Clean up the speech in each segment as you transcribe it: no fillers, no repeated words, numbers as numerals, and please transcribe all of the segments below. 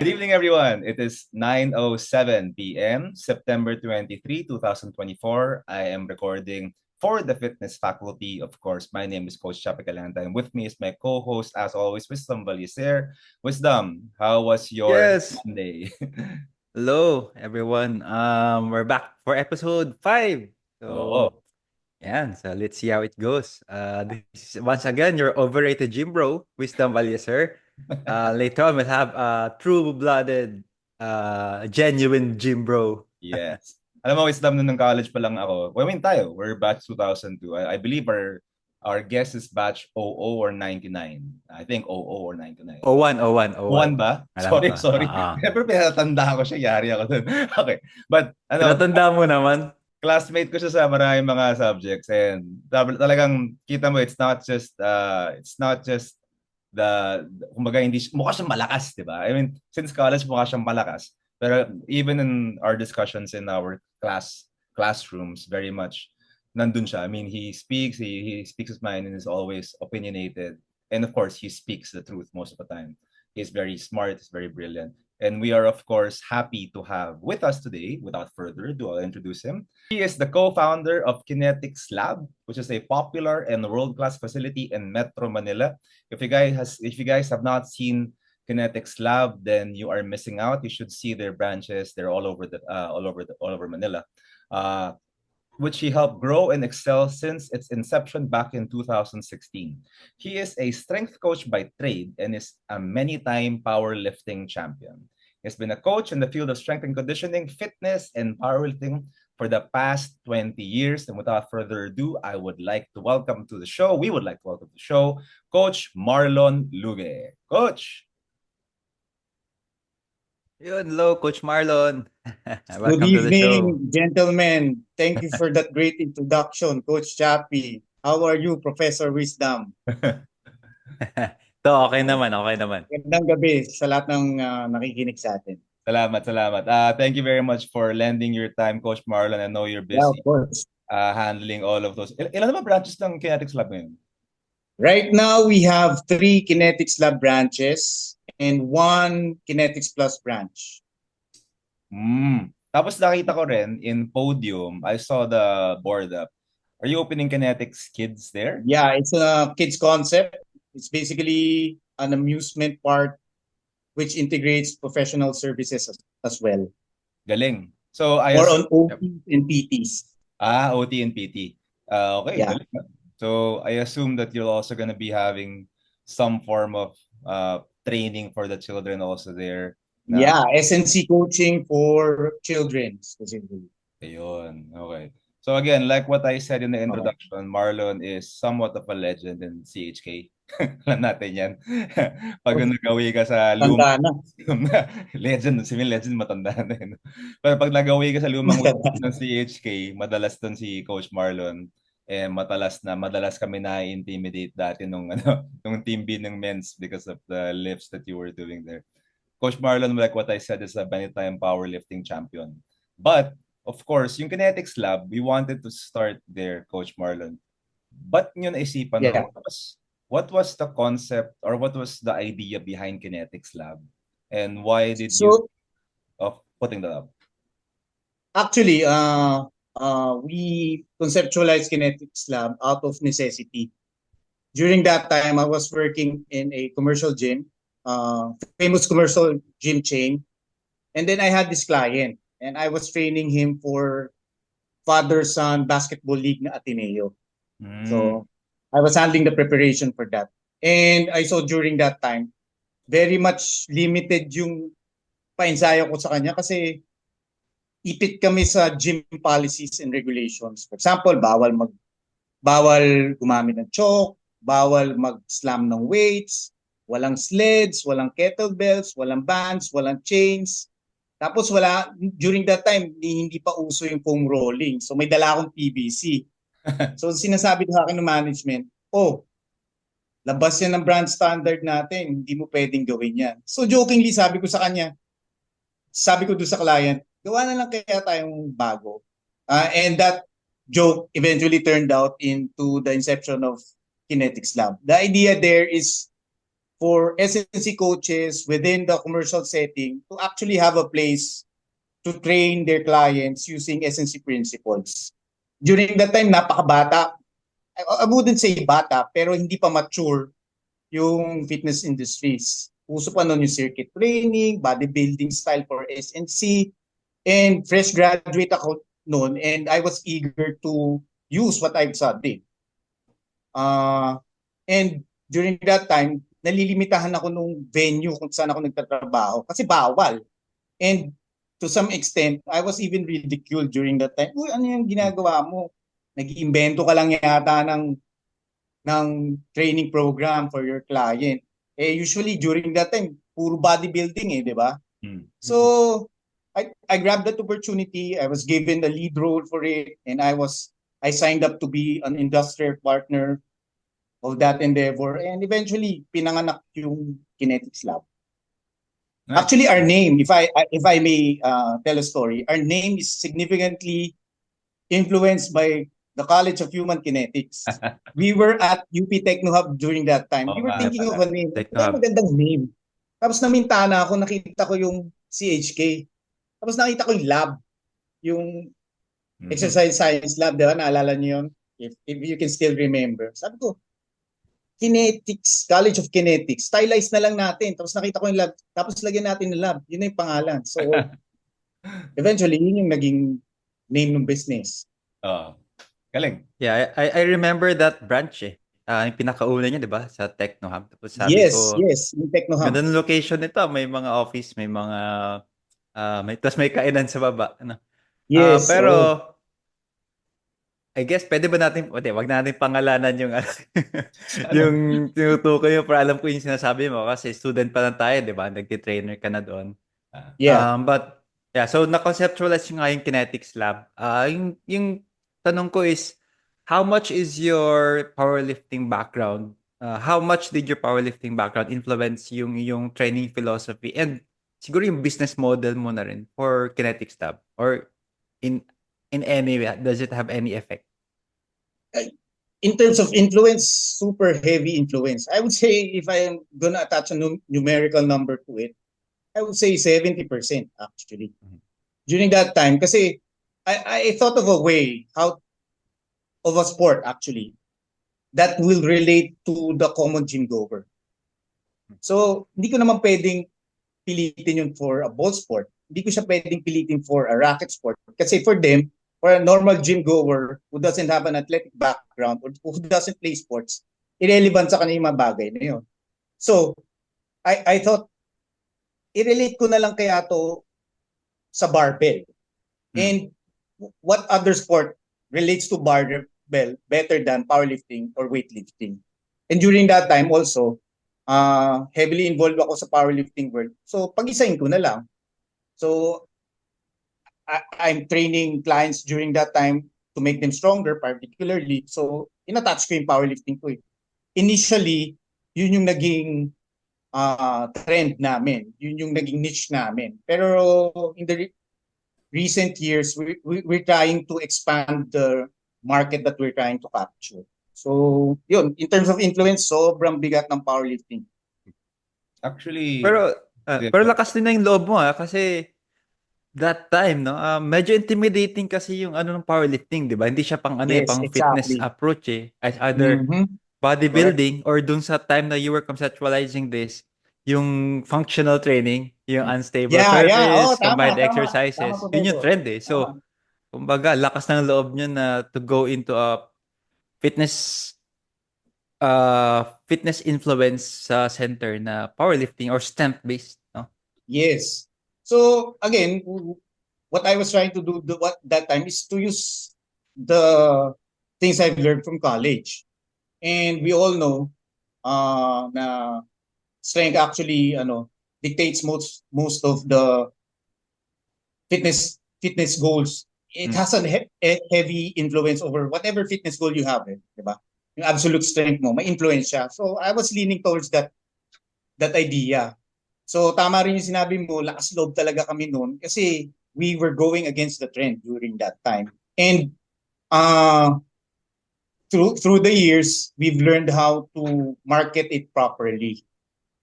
Good evening, everyone. It is 9:07 p.m., September 23, 2024. I am recording for the fitness faculty. Of course, my name is Coach Chape Calanta, and with me is my co-host, as always, Wisdom Valiser. Wisdom, how was your Yes. Monday? Hello, everyone. We're back for episode 5. Oo. So, so let's see how it goes. This is once again your overrated gym bro, Wisdom Valier. Later on, we'll have a true-blooded, genuine gym bro. Yes. Alam mo, Wisdom, nung college pa lang ako, I mean tayo, we're batch 2002. I believe our guest is batch 00 or 99. I think 00 or 99. O one, o one, o One one. ba? Alam Sorry, ko. sorry. Pero pinatanda ko siya, yari ako dun. Okay. But Tinatanda mo naman. classmate ko siya sa maraming mga subjects and talagang kita mo it's not just kumbaga hindi mukha siyang malakas, 'di ba? I mean, since college mukha siyang malakas. Pero even in our discussions in our classrooms, very much nandun siya. I mean, he speaks his mind and is always opinionated. And of course, he speaks the truth most of the time. He's very smart, he's very brilliant. And we are, of course, happy to have with us today, without further ado, I'll introduce him. He is the co-founder of Kinetics Lab, which is a popular and world-class facility in Metro Manila. If you guys have not seen Kinetics Lab, then you are missing out. You should see their branches. They're all over Manila. Which he helped grow and excel since its inception back in 2016. He is a strength coach by trade and is a many-time powerlifting champion. He's been a coach in the field of strength and conditioning, fitness, and powerlifting for the past 20 years. And without further ado, I would like to welcome to the show, we would like to welcome to the show, Coach Marlon Luge. Coach! Yun, hello, Coach Marlon. Good Welcome to the show. evening, gentlemen. Thank you for that great introduction, Coach Chappie. How are you, Professor Wisdom? Ito, okay naman, okay naman. Magandang gabi sa lahat ng nakikinig sa atin. Salamat, salamat. Thank you very much for lending your time, Coach Marlon. I know you're Yeah, busy of course. handling all of those. Ilan naman branches ng Kinetics Lab ngayon? Right now, we have 3 Kinetics Lab branches and 1 Kinetics Plus branch. Tapos nakita ko rin in Podium, I saw the board up. Are you opening Kinetics Kids there? Yeah, it's a kids concept. It's basically an amusement park which integrates professional services as well. Galing. So I More on assume, OTs and PTs. OT and PT. Okay, Yeah. galing. So I assume that you're also gonna be having some form of training for the children also there. Yeah, SNC coaching for children specifically. Ayun, okay. So again, like what I said in the introduction, Marlon is somewhat of a legend in CHK. Alam natin yan. Pag nagawi ka sa Tanda na. legend, si legend matanda na yun. Pero pag nagawi ka sa lumang ng CHK, madalas doon si Coach Marlon. Eh madalas kami na-intimidate dati nung nung team B ng men's because of the lifts that you were doing there. Coach Marlon, like what I said, is a many-time powerlifting champion. But of course, yung Kinetics Lab, we wanted to start there, Coach Marlon. But nyo naisipan, Yeah. what was the concept or what was the idea behind Kinetics Lab? And why did you So of putting that up? actually, we conceptualized Kinetics Lab out of necessity. During that time, I was working in a commercial gym, famous commercial gym chain. And then I had this client and I was training him for father-son basketball league na Ateneo. So I was handling the preparation for that. And I saw during that time, very much limited yung paensayo ko sa kanya kasi ipit kami sa gym policies and regulations. For example, bawal gumamit ng chalk, bawal mag-slam ng weights, walang sleds, walang kettlebells, walang bands, walang chains. Tapos during that time, hindi pa uso yung foam rolling. So may dala akong PVC. So sinasabi ko sa akin ng management, labas yan ng brand standard natin, hindi mo pwedeng gawin yan. So jokingly sabi ko doon sa client, gawa na lang kaya tayong bago. And that joke eventually turned out into the inception of Kinetics Lab. The idea there is for SNC coaches within the commercial setting to actually have a place to train their clients using SNC principles. During that time, napakabata. I wouldn't say bata, pero hindi pa mature yung fitness industries. Uso pa noon yung circuit training, bodybuilding style for SNC, and fresh graduate ako noon, and I was eager to use what I've studied. And during that time, nalilimitahan ako nung venue kung saan ako nagtatrabaho kasi bawal. And to some extent, I was even ridiculed during that time. Uy, ano yung ginagawa mo? Nag-iimbento ka lang yata ng training program for your client. Usually during that time, puro bodybuilding di ba? So, I grabbed that opportunity. I was given the lead role for it, and I signed up to be an industrial partner of that endeavor, and eventually pinanganak yung Kinetics Lab. Nice. Actually, our name, if I may tell a story, our name is significantly influenced by the College of Human Kinetics. We were at UP Techno Hub during that time. We were thinking of a name. Techno Hub. Magandang name. Tapos namintana ako, nakita ko yung CHK. Tapos nakita ko yung lab, yung exercise science lab, di ba? Naalala niyo yun? If you can still remember. Sabi ko, Kinetics, College of Kinetics, stylize na lang natin. Tapos nakita ko yung lab, tapos lagyan natin ng lab. Yun na yung pangalan. So, eventually, yun yung naging name ng business. Galing. Yeah, I remember that branch yung pinakauna niya, di ba? Sa Techno Hub. Tapos sabi Yes, ko, yung Techno Hub. ganda ng location nito. May mga office, may mga, tapos may kainan sa baba. Ano? Yes. Pero, I guess, pwede ba natin, wag natin pangalanan yung, yung tinutukoy mo, para alam ko yung sinasabi mo, kasi student pa lang tayo, di ba? Nag-trainer ka na doon. Yeah. But, yeah, so na-conceptualize nga yung Kinetics Lab. Yung tanong ko is, how much is your powerlifting background? How much did your powerlifting background influence yung training philosophy and siguro yung business model mo na rin for Kinetics Lab? Or in any way, does it have any effect? In terms of influence, super heavy influence. I would say if I am gonna attach a numerical number to it, I would say 70% actually. During that time, kasi I thought of a way of a sport actually that will relate to the common gym goer. So, hindi ko naman pwedeng pilitin yun for a ball sport. Hindi ko siya pwedeng pilitin for a racket sport. Kasi for them, for a normal gym goer who doesn't have an athletic background or who doesn't play sports, irrelevant sa kanila yung mga bagay na yun. So, I thought, i-relate ko na lang kaya to sa barbell. And what other sport relates to barbell better than powerlifting or weightlifting? And during that time also, heavily involved ako sa powerlifting world. So, pag-isahin ko na lang. So, I'm training clients during that time to make them stronger, particularly. So, in-attach ko yung powerlifting ko. Initially, yun yung naging trend namin. Yun yung naging niche namin. Pero in the recent years, we're trying to expand the market that we're trying to capture. So, yun. In terms of influence, sobrang bigat ng powerlifting. Actually, pero lakas din na yung loob mo kasi that time, no? Medyo intimidating kasi yung ng powerlifting, 'di ba? Hindi siya pang Yes, pang exactly. fitness approach as either bodybuilding or dun sa time na you were conceptualizing this, yung functional training, yung unstable surface, combined exercises, yun yung trend So, kumbaga, lakas ng loob nyo na to go into a fitness influence sa center na powerlifting or strength-based, no? Yes. So again, what I was trying to do that time is to use the things I've learned from college. And we all know na strength actually dictates most of the fitness goals. It has a heavy influence over whatever fitness goal you have, diba? Yung absolute strength mo, may influence siya. So I was leaning towards that idea. So tama rin yung sinabi mo, lakas loob talaga kami noon kasi we were going against the trend during that time. And through the years, we've learned how to market it properly.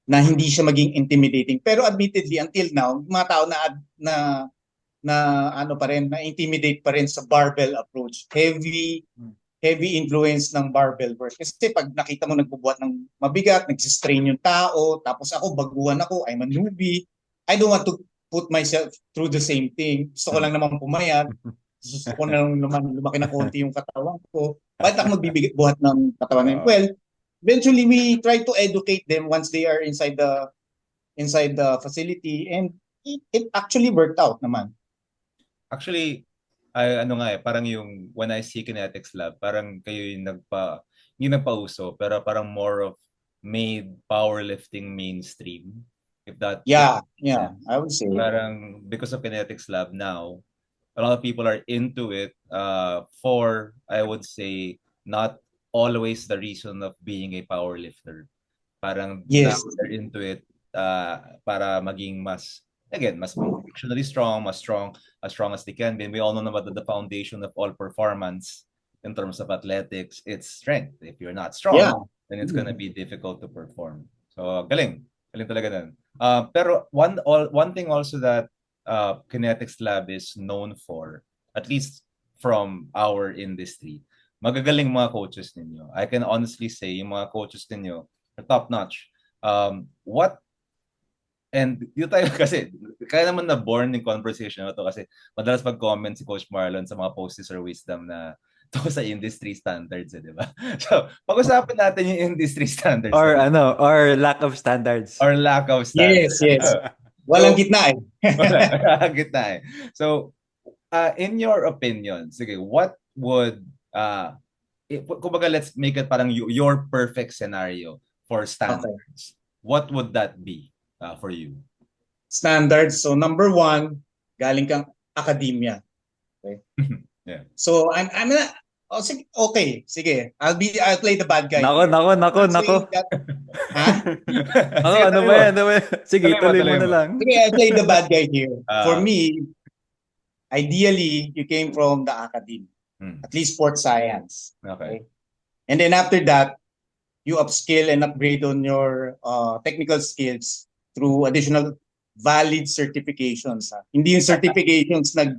na hindi siya maging intimidating. Pero admittedly, until now, yung mga tao na ano pa rin, na intimidate pa rin sa barbell approach. Heavy influence ng barbell work. Kasi pag nakita mo nagbubuhat ng mabigat, nagsistrain yung tao, tapos ako, baguhan ako, I'm a newbie. I don't want to put myself through the same thing. Gusto ko lang naman pumayat. Gusto ko na lang naman lumaki na konti yung katawan ko. Bakit ako magbibuhat ng katawan nila? Well, eventually we try to educate them once they are inside the facility, and it actually worked out naman. Actually, ano nga parang yung when I see Kinetics Lab, parang kayo yung yung nagpauso, pero parang more of made powerlifting mainstream. If that Yeah, makes sense. I would say. Parang because of Kinetics Lab now, a lot of people are into it for, I would say, not always the reason of being a powerlifter. Parang Yes. now they're into it para maging mas functionally strong, as strong as they can be. And we all know about the foundation of all performance in terms of athletics, it's strength. If you're not strong, then it's gonna be difficult to perform. So galing talaga nun. Pero one thing also that Kinetics Lab is known for, at least from our industry, magagaling mga coaches ninyo. I can honestly say yung mga coaches ninyo are top notch. And yun tayo kasi, kaya naman na-born yung conversation na to kasi madalas pag-comment si Coach Marlon sa mga posts or wisdom na to sa industry standards, di ba? So, pag-usapan natin yung industry standards. Or lack of standards. Or lack of standards. Yes. Walang gitna eh. Walang gitna eh. So, in your opinion, sige, what would, kumbaga let's make it parang your perfect scenario for standards. Okay. What would that be? For you? Standards. So number one, galing kang academia. Okay. Yeah. So I'm okay. Sige. I'll play the bad guy. Nako. Ha? Ano ba yan? Sige, tuloy mo na lang. Sige, I'll play the bad guy here. For me, ideally, you came from the academy. At least sports science. Okay. And then after that, you upskill and upgrade on your technical skills through additional valid certifications. Hindi yung certifications na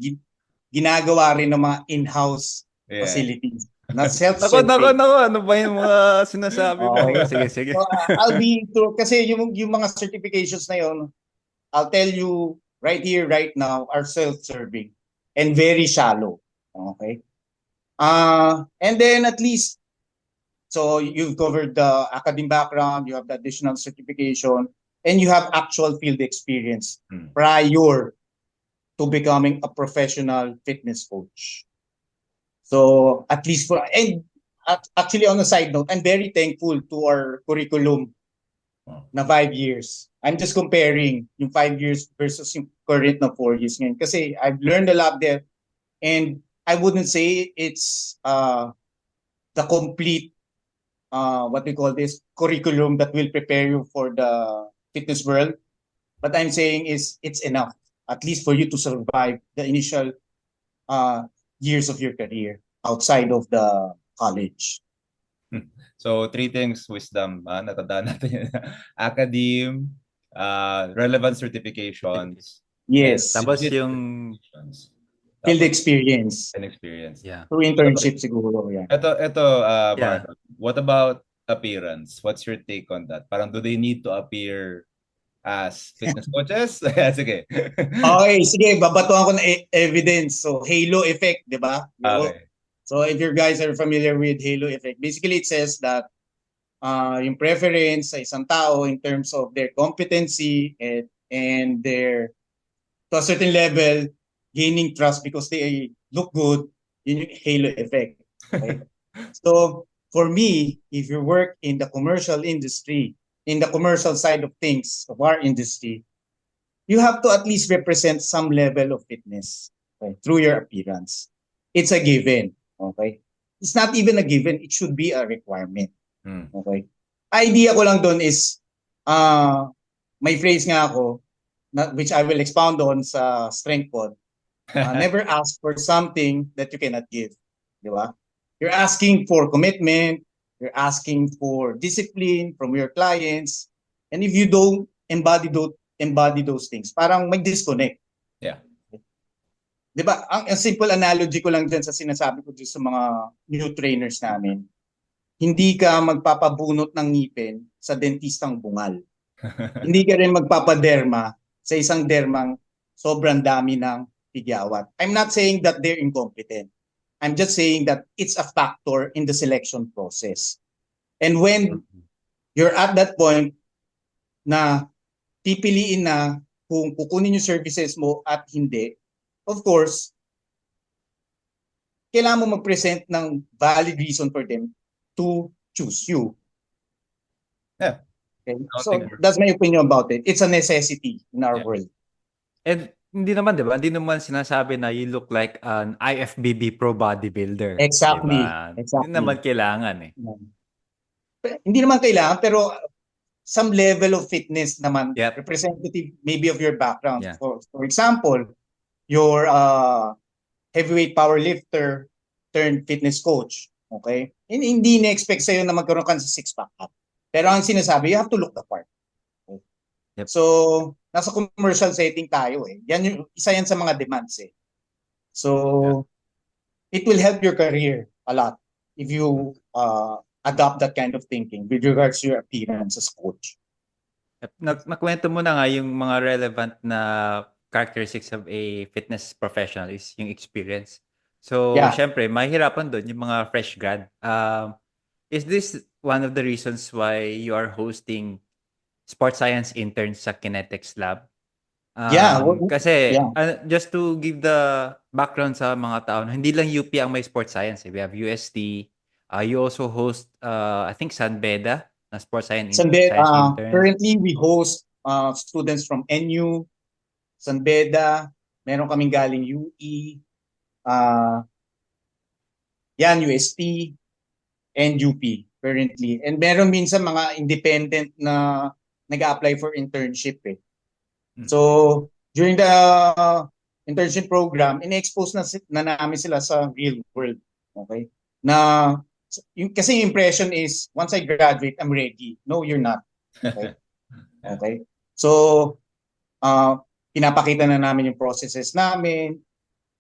ginagawa rin ng mga in-house facilities. Not self-certified. Nako. Ano ba yung mga sinasabi mo? Sige. So, I'll be through, kasi yung mga certifications na yun, I'll tell you right here, right now, are self-serving and very shallow. Okay? And then at least, so you've covered the academic background, you have the additional certification, and you have actual field experience prior to becoming a professional fitness coach. So at least actually on a side note, I'm very thankful to our curriculum na 5 years. I'm just comparing yung 5 years versus yung current na 4 years ngayon. Kasi I've learned a lot there, and I wouldn't say it's the complete what we call this curriculum that will prepare you for the fitness world. What I'm saying is it's enough, at least for you to survive the initial years of your career outside of the college. So 3 things, wisdom, natandaan natin yun. Academe, relevant certifications. Yes. Tapos yung field experience. And experience. Yeah. Through internship siguro. Yeah. Ito, Marlon, what about appearance? What's your take on that? Parang do they need to appear as fitness coaches? Sige. Okay, sige. Babatuhan ko na evidence. So, halo effect, di ba? Okay. So, if you guys are familiar with halo effect, basically it says that yung preference sa isang tao in terms of their competency and their, to a certain level, gaining trust because they look good, yun yung halo effect. Okay? So, for me, if you work in the commercial industry, in the commercial side of things, of our industry, you have to at least represent some level of fitness, okay, through your appearance. It's a given, okay? It's not even a given, it should be a requirement, okay? Idea ko lang doon is, may phrase nga ako, which I will expound on sa Strength Pod, never ask for something that you cannot give, di ba? You're asking for commitment, you're asking for discipline from your clients, And if you don't embody those things, parang may disconnect. Yeah. 'Di ba? Ang simple analogy ko lang dyan sa sinasabi ko dyan sa mga new trainers namin. Hindi ka magpapabunot ng ngipin sa dentistang bungal. Hindi ka rin magpapaderma sa isang dermang sobrang dami ng tigyawat. I'm not saying that they're incompetent. I'm just saying that it's a factor in the selection process. And when you're at that point na pipiliin na kung kukunin yung services mo at hindi, of course, kailangan mo mag-present ng valid reason for them to choose you. Yeah. Okay? I So think- that's my opinion about it. It's a necessity in our Yeah. world. And hindi naman, di ba? Hindi naman sinasabi na you look like an IFBB pro bodybuilder. Exactly. Diba? Exactly. Hindi naman kailangan eh. Hindi naman kailangan, pero some level of fitness naman, Yep. representative maybe of your background. Yeah. For example, your heavyweight powerlifter turned fitness coach. Okay? Hindi na-expect sa'yo na magkaroon ka sa six-pack up. Pero ang sinasabi, you have to look the part. Okay? Yep. So, nasa commercial setting tayo eh. Isa yan sa mga demands eh. So, it will help your career a lot if you adopt that kind of thinking with regards to your appearance as coach. Nakwento mo na nga yung mga relevant na characteristics of a fitness professional is yung experience. So, Yeah. syempre, mahirapan doon yung mga fresh grad. Is this one of the reasons why you are hosting sports science interns sa Kinetics Lab? Yeah, Kasi, yeah. just to give the background sa mga tao, hindi lang UP ang may sports science. We have UST. You also host, I think, San Beda na sports science interns. Currently, we host students from NU, San Beda, meron kaming galing UE, UST, and UP currently. And meron minsan mga independent na nag-apply for internship eh. So, during the internship program, in-expose na namin sila sa real world. Okay? Kasi yung impression is, once I graduate, I'm ready. No, you're not. Okay? Okay? So, pinapakita na namin yung processes namin,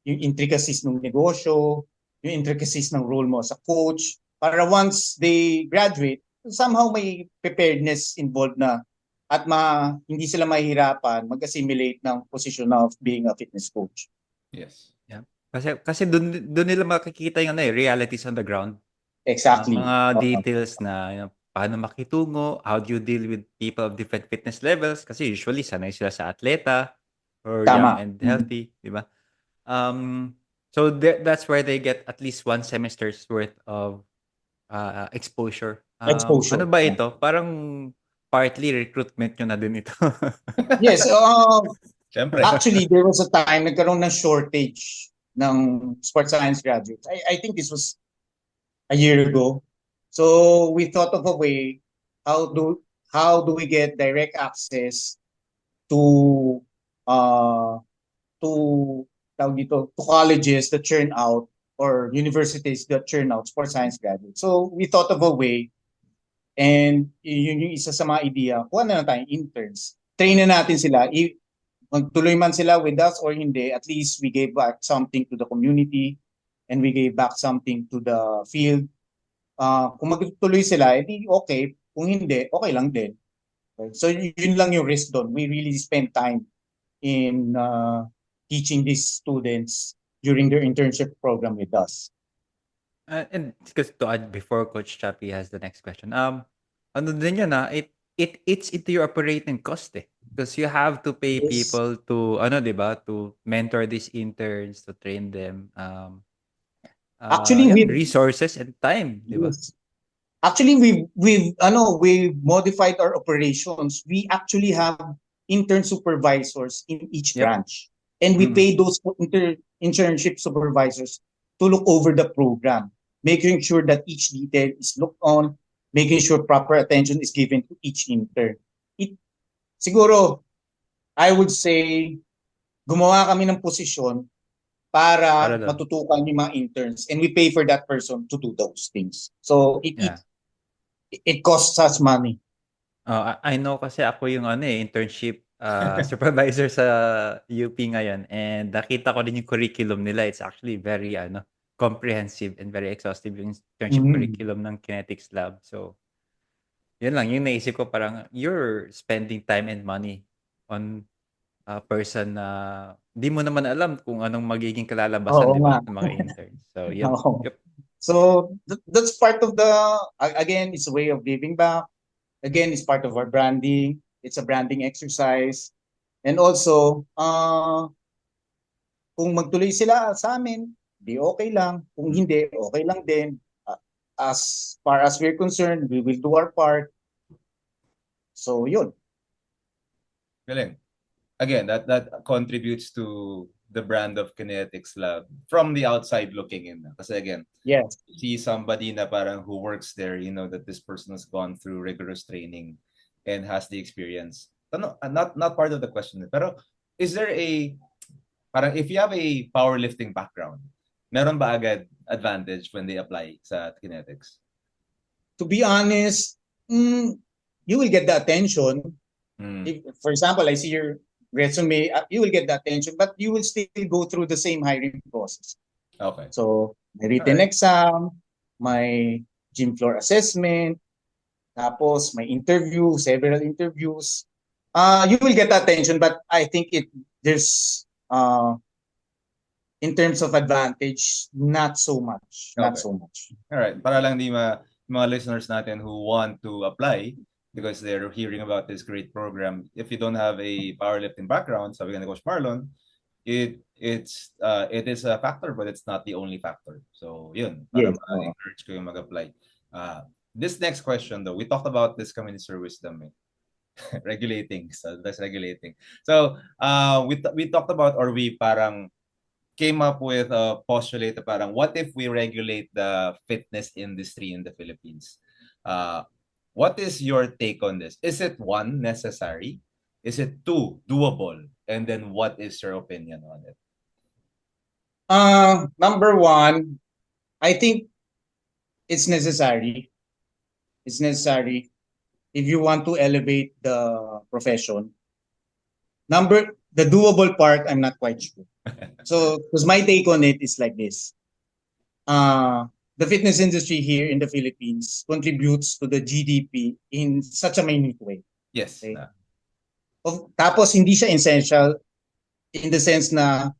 yung intricacies ng negosyo, yung intricacies ng role mo sa coach, para once they graduate, somehow may preparedness involved na at hindi sila mahihirapan mag-assimilate ng position of being a fitness coach. Yes. Yeah. Kasi doon nila makikita yung realities on the ground. Exactly. Mga details na paano makitungo, how do you deal with people of different fitness levels, kasi usually sanay sila sa atleta or young and healthy, di ba? So that's where they get at least one semester's worth of exposure. Ano ba ito? Parang partly recruitment nyo na din ito. Yes. Siyempre. Actually, there was a time nagkaroon ng shortage ng sports science graduates. I think this was a year ago. So we thought of a way how do we get direct access to colleges that churn out or universities that churn out sports science graduates. So we thought of a way, and yun yung isa sa mga idea, kuha na lang tayong interns. Train na natin sila. Magtuloy man sila with us or hindi, at least we gave back something to the community and we gave back something to the field. Kung magtuloy sila, edi okay. Kung hindi, okay lang din. Okay? So yun lang yung risk doon. We really spend time in teaching these students during their internship program with us. And because to add before Coach Chappie has the next question, ano din yun it eats into your operating cost because you have to pay Yes. people to diba, to mentor these interns, to train them. Actually, resources and time, diba? Yes. Actually, we've modified our operations. We actually have intern supervisors in each branch, and we pay those internship supervisors to look over the program, making sure that each detail is looked on, making sure proper attention is given to each intern. Siguro, I would say, gumawa kami ng posisyon para matutukan yung mga interns, and we pay for that person to do those things. So it costs us money. I know kasi ako yung internship supervisor sa UP ngayon, and nakita ko din yung curriculum nila. It's actually very comprehensive and very exhaustive yung internship Mhm. curriculum ng Kinetics Lab. So, yun lang yung naisip ko, parang you're spending time and money on a person na di mo naman alam kung anong magiging kalalabasan, Oo di nga. ba, ng mga interns. So, yun. Oo. Yep. So that's part of again, it's a way of giving back. Again, it's part of our branding. It's a branding exercise. And also, kung magtuloy sila sa amin, di okay lang. Kung hindi, okay lang din. As far as we're concerned, we will do our part. So, yun. Galing. Again, that contributes to the brand of Kinetics Lab from the outside looking in. Kasi again, Yes. see somebody na parang who works there, you know that this person has gone through rigorous training and has the experience. No, not part of the question. Pero is there a parang if you have a powerlifting background, meron ba agad advantage when they apply sa Kinetics? To be honest, you will get the attention. If, for example, I see your resume, you will get the attention, but you will still go through the same hiring process. Okay. So, may written Alright. exam, may gym floor assessment, tapos may interview, several interviews. You will get attention, but I think there's in terms of advantage, not so much. Not Okay. so much. Alright. Para lang di mga listeners natin who want to apply because they're hearing about this great program, if you don't have a powerlifting background, sabi nga ni Coach Marlon, it is a factor, but it's not the only factor. So yun, para Yes. ma-encourage ko yung mag-apply. This next question though, we talked about this community service wisdom, regulating. So that's regulating. So we talked about, or we parang came up with a postulate na parang what if we regulate the fitness industry in the Philippines? What is your take on this? Is it one, necessary? Is it two, doable? And then what is your opinion on it? Number one, I think it's necessary. It's necessary if you want to elevate the profession. The doable part, I'm not quite sure. So, because my take on it is like this. The fitness industry here in the Philippines contributes to the GDP in such a minute way. Yes. Okay. Tapos hindi siya essential in the sense na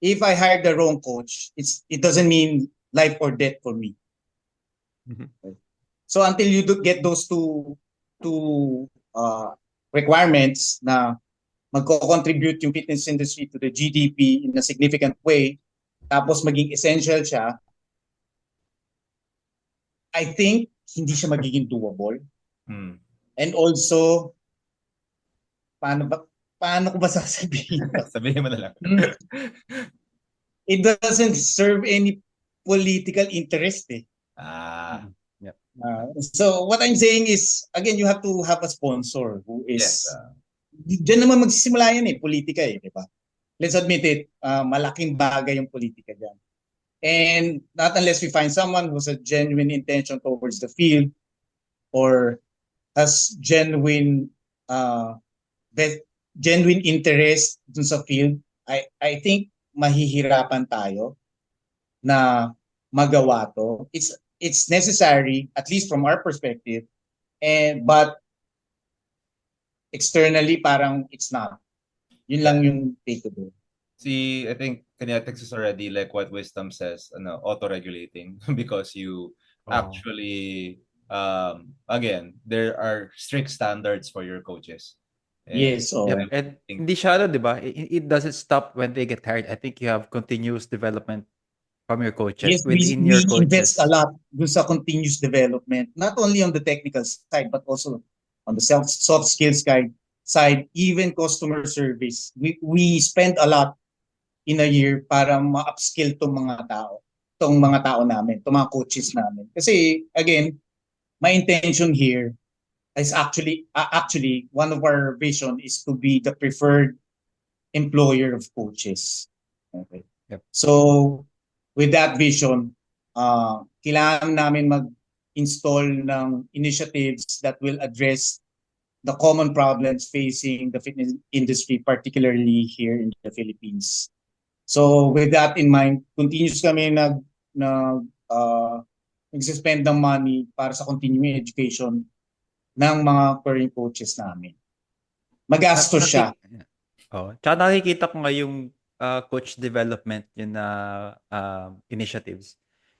if I hire the wrong coach, it doesn't mean life or death for me. Okay. So until you get those two requirements na magko-contribute yung fitness industry to the GDP in a significant way, tapos maging essential siya, I think hindi siya magiging doable. And also, paano ko ba sasabihin? Sabihin mo na lang. It doesn't serve any political interest eh. Yep. So what I'm saying is, again, you have to have a sponsor who is, Yes. Diyan naman magsisimula yan eh, politika eh, di ba? Let's admit it, malaking bagay yung politika dyan. And not unless we find someone who has a genuine intention towards the field or has genuine interest dun sa field, I think mahihirapan tayo na magawa to. It's necessary, at least from our perspective, but externally parang it's not. Yun lang yung take to do. See, I think Kinetics is already like what wisdom says, auto-regulating because you actually, again, there are strict standards for your coaches. Yes. Yep. And hindi siya, di ba? It doesn't stop when they get hired. I think you have continuous development from your coaches, Yes, within we your coaches. invest a lot dun sa continuous development, not only on the technical side, but also on the soft skills side, even customer service. We spend a lot in a year para ma-upskill tong mga tao namin, tong mga coaches namin. Kasi again, my intention here is actually one of our vision is to be the preferred employer of coaches. Okay. Yep. So with that vision, kailangan namin mag-install ng initiatives that will address the common problems facing the fitness industry, particularly here in the Philippines. So with that in mind, continuous kami nag nag-suspend ng money para sa continuing education ng mga current coaches namin. Magastos siya. Tsaka nakikita ko nga yung coach development yun na initiatives.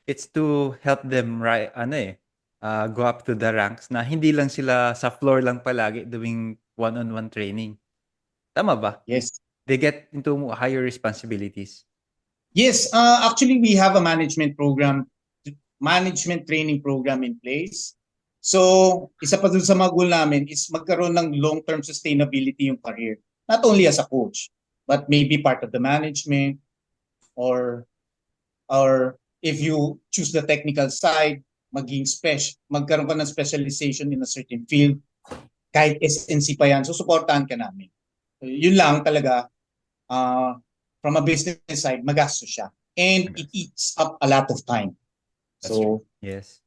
It's to help them go up to the ranks na hindi lang sila sa floor lang palagi doing one-on-one training. Tama ba? Yes. They get into higher responsibilities. Yes, actually we have a management training program in place. So, isa pa dun sa mga goal namin is magkaroon ng long-term sustainability yung career. Not only as a coach, but maybe part of the management or if you choose the technical side, magkaroon ka ng specialization in a certain field, kahit SNC pa yan, so supportahan ka namin. So, yun lang talaga, from a business side, magastos siya. And it eats up a lot of time. That's So, Yes.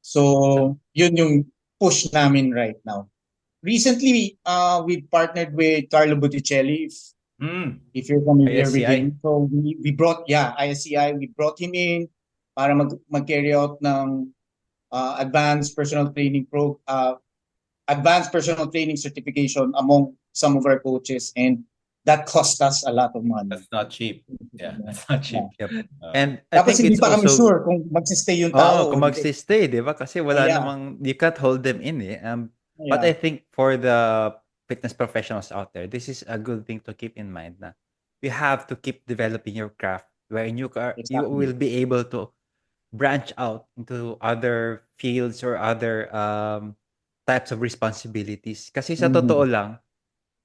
so yun yung push namin right now. Recently, we partnered with Carlo Botticelli, if you're familiar with ISCI. him. So we brought, ISCI, we brought him in para mag-carry out ng advanced personal training certification among some of our coaches, and that cost us a lot of money. That's not cheap. Yeah, that's not cheap. Yep. Uh, And I Tapos think hindi it's pa kami also sure kung magsistay yung tao. kung o hindi. magsi-stay, di ba? Kasi wala Yeah. namang, you can't hold them in eh. But I Yeah. think for the fitness professionals out there, this is a good thing to keep in mind na you have to keep developing your craft wherein you Exactly. will be able to branch out into other fields or other types of responsibilities. Kasi sa Mhm. totoo lang,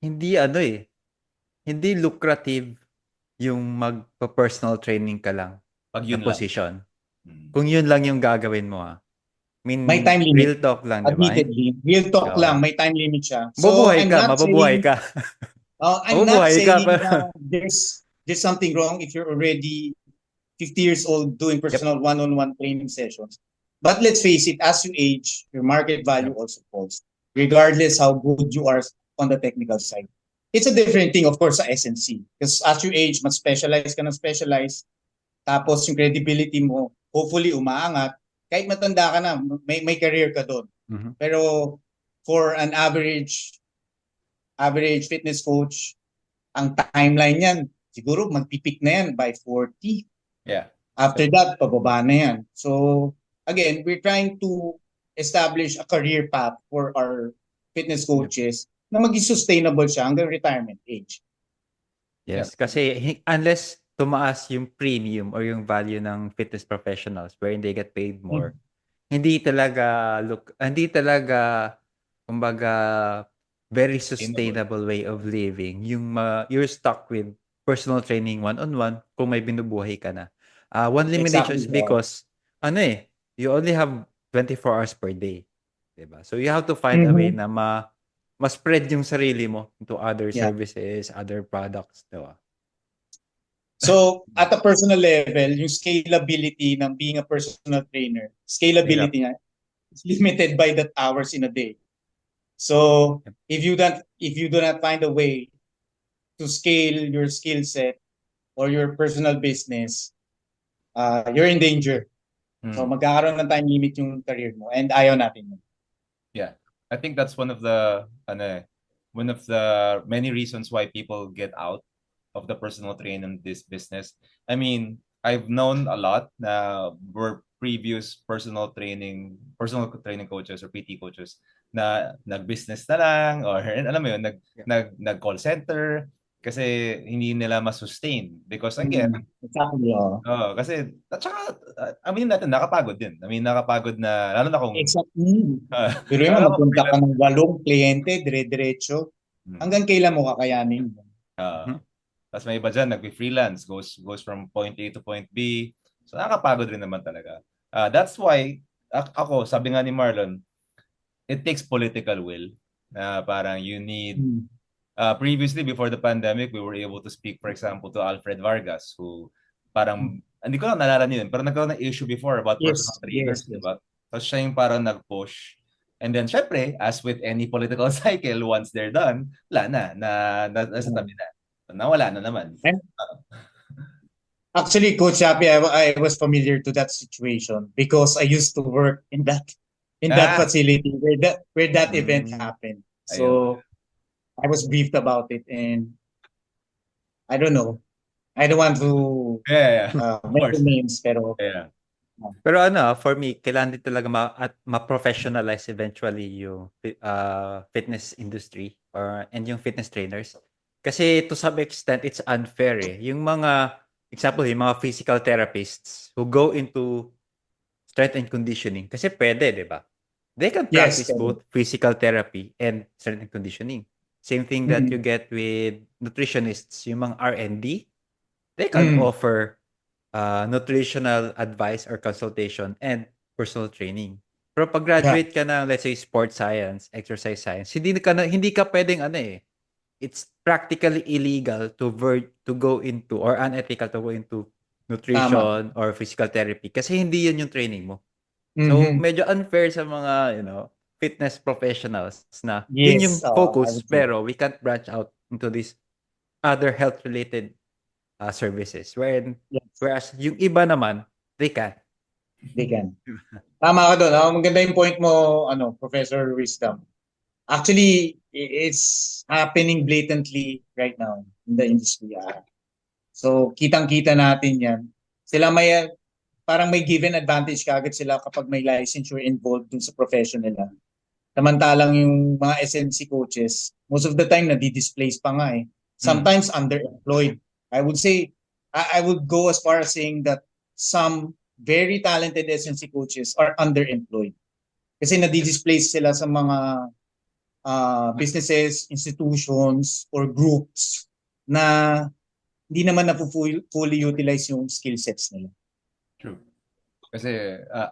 hindi lucrative yung magpa-personal training ka lang Pag na yun lang. position. Mm. Kung yun lang yung gagawin mo I mean, May time limit. real talk lang, di ba? Admittedly, real talk Oo. lang, may time limit siya. Mabubuhay I'm ka, not mabubuhay saying, ka. I'm not Mabubuhay ka, saying pero- na there's something wrong if you're already 50 years old doing personal one-on-one training sessions. But let's face it, as you age, your market value also falls, regardless how good you are on the technical side. It's a different thing, of course, sa SNC. Because as you age, mas specialize ka ng specialize, tapos yung credibility mo, hopefully umaangat, kahit matanda ka na, may career ka doon. Mhm. Pero for an average fitness coach, ang timeline niyan, siguro magpipik na yan by 40. Yeah. After that, pababa na yan. So, again, we're trying to establish a career path for our fitness coaches na maging sustainable siya hanggang retirement age. Yes, kasi unless tumaas yung premium or yung value ng fitness professionals wherein they get paid more, hindi talaga kumbaga very sustainable way of living yung you're stuck with personal training one-on-one kung may binubuhay ka na. One limitation is Exactly. because you only have 24 hours per day. Diba? So you have to find a way na ma-spread yung sarili mo into other Yeah. services, other products, diba? So, at a personal level, yung scalability ng being a personal trainer, scalability niya is limited by the hours in a day. So, if you do not find a way to scale your skill set or your personal business, you're in danger. So, magkakaroon ng time limit yung career mo, and ayaw natin yun. Yeah. I think that's one of the many reasons why people get out of the personal training in this business. I mean, I've known a lot na were previous personal training coaches or PT coaches na nag-business na lang or alam mo yun, nag-call center kasi hindi nila ma-sustain because again, Exactly. kasi at saka aminin natin nakapagod din. I mean, nakapagod na lalo na kung Exactly. Pero yun, magpunta ka ng 8 kliyente, dire-diretso. Hanggang kailan mo kakayanin? Tapos may iba dyan, nag-freelance, goes from point A to point B. So nakakapagod rin naman talaga. That's why, ako, sabi nga ni Marlon, it takes political will. Parang you need, previously, before the pandemic, we were able to speak, for example, to Alfred Vargas, who parang, hindi ko lang nalala niyo yun, pero nagkaroon ng issue before about personal trainers, yes. diba? Tapos siya yung parang nag-push And then, syempre, as with any political cycle, once they're done, wala nasa tabi na. Nawala na naman. And actually, Coach Happy, I was familiar to that situation because I used to work in that Ah, facility where that event Mm. happened. ayun. So I was briefed about it, and I don't know. I don't want to Yeah. Of course. mention names, pero Yeah. Pero ano, for me, kailangan din talaga ma-professionalize eventually yung fitness industry and yung fitness trainers. Kasi to some extent, it's unfair eh. Yung mga, example, yung mga physical therapists who go into strength and conditioning. Kasi pwede, di ba? They can yes, practice both physical therapy and strength and conditioning. Same thing that you mm, get with nutritionists, yung mga R&D. They can mm, offer nutritional advice or consultation and personal training. Pero pag yeah, graduate ka ng, let's say, sports science, exercise science, hindi ka pwedeng ano eh. It's practically illegal to go into or unethical to go into tama. nutrition or physical therapy kasi hindi yun yung training mo. So, Mhm. medyo unfair sa mga, fitness professionals na yun yung Yes, I focus would say pero we can't branch out into these other health-related services. yes, Whereas yung iba naman, they can. they can. Tama ka doon. Maganda yung point mo, Professor Wisdom. Actually, it's happening blatantly right now in the industry. So, kitang-kita natin yan. Sila parang may given advantage kagad sila kapag may licensure involved dun sa profession nila. Samantalang yung mga SNC coaches, most of the time nadi-displace pa nga eh. Mm. Sometimes underemployed. I would say, I would go as far as saying that some very talented SNC coaches are underemployed. Kasi nadi-displace sila sa mga businesses, institutions, or groups na hindi naman fully utilize yung skill sets nila. True. Kasi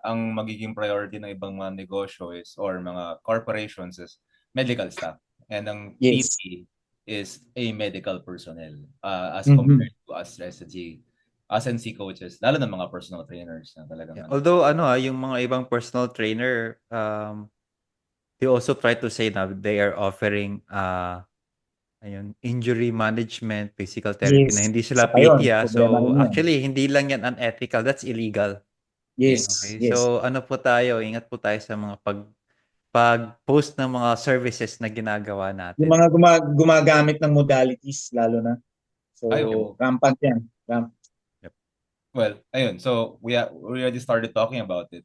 ang magiging priority ng ibang mga negosyo is or mga corporations is medical staff. And ang Yes. PT is a medical personnel as Mhm. compared to us SNC coaches, lalo na mga personal trainers na talagang Yeah. Although yung mga ibang personal trainer, they also try to say na they are offering injury management, physical therapy na Yes. hindi Sa sila kayon, PT. problema So rin yan. actually hindi lang yan unethical, that's illegal. Yes, Okay. yes. So ano po tayo, ingat po tayo sa mga pag-post ng mga services na ginagawa Yung natin. mga gumagamit ng modalities lalo na. So, Ay, oo. rampant yan. Well, ayun. So we already started talking about it.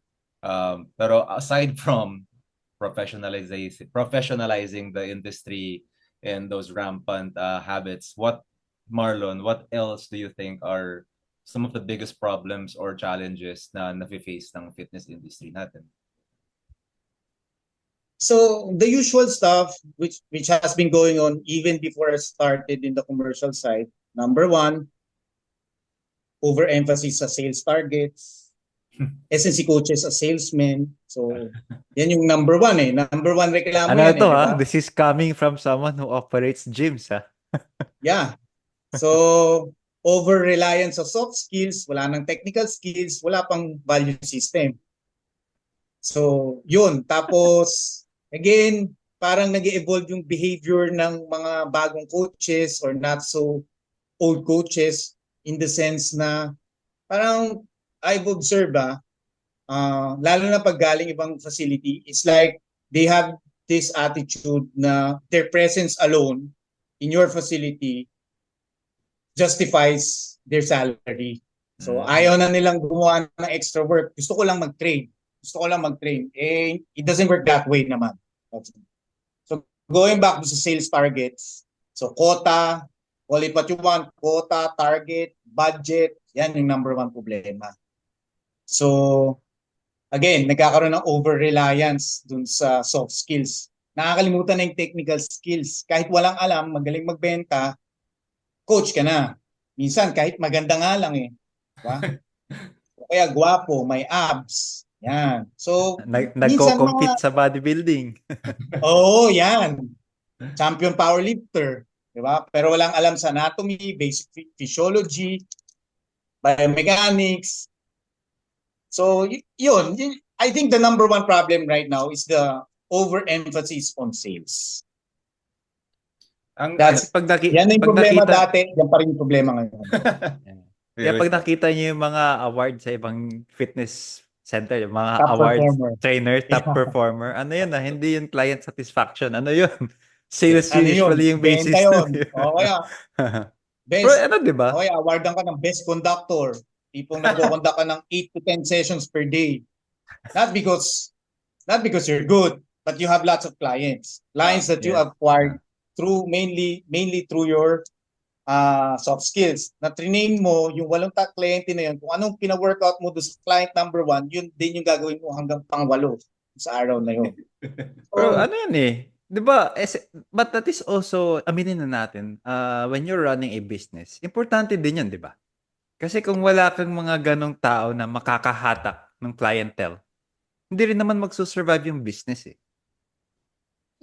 Pero aside from professionalizing the industry and those rampant habits, Marlon, what else do you think are some of the biggest problems or challenges na nafe-face ng fitness industry natin? So, the usual stuff which has been going on even before I started in the commercial side. Number one, overemphasis sa sales targets. SNC coaches as salesmen. So, yan yung number one eh. Number one reklamo Ano yan eh, to di ba? This is coming from someone who operates gyms Yeah. So, over-reliance sa soft skills, wala nang technical skills, wala pang value system. So, yun. Tapos, again, parang nag-evolve yung behavior ng mga bagong coaches or not so old coaches in the sense na parang I've observed lalo na pag galing ibang facility, it's like they have this attitude na their presence alone in your facility justifies their salary. So ayaw na nilang gumawa ng extra work. Gusto ko lang mag-train. Eh, it doesn't work that way naman. So going back to sa sales targets, so quota, call it what you want, quota, target, budget, yan yung number one problema. So again, nagkakaroon ng over-reliance dun sa soft skills. Nakakalimutan na yung technical skills. Kahit walang alam, magaling magbenta, coach ka na. Minsan, kahit maganda nga lang eh. Diba? Kaya gwapo, may abs. Yan. So, minsan Nagko-compete sa bodybuilding. Oo, yan. Champion powerlifter. Diba? Pero walang alam sa anatomy, basic physiology, biomechanics. So, yun. I think the number one problem right now is the overemphasis on sales. Ang That's Pag yan yung pag problema nakita dati, yan pa rin yung problema ngayon. Kaya pag nakita niyo yung mga award sa ibang fitness center, yung mga Top awards, performer. trainer, top Yeah. performer, ano yun hindi yun client satisfaction. Ano yun? Sales Ano yun? usually yung basis. Benta yun. O kaya, Pero best, ano, di ba? o kaya awardan ka ng best conductor. Tipong nagko-conduct ka ng 8 to 10 sessions per day. Not because you're good, but you have lots of clients. Clients that you yes. acquired through mainly through your soft skills. Na training mo yung 8 kliyente na yun, kung anong pina-workout mo doon sa client number 1, yun din yung gagawin mo hanggang pang-8 sa araw na yun. Pero So, ano yun eh, di ba? But that is also, aminin na natin, when you're running a business, importante din yun, di ba? Kasi kung wala kang mga ganong tao na makakahatak ng clientele, hindi rin naman magsusurvive yung business eh.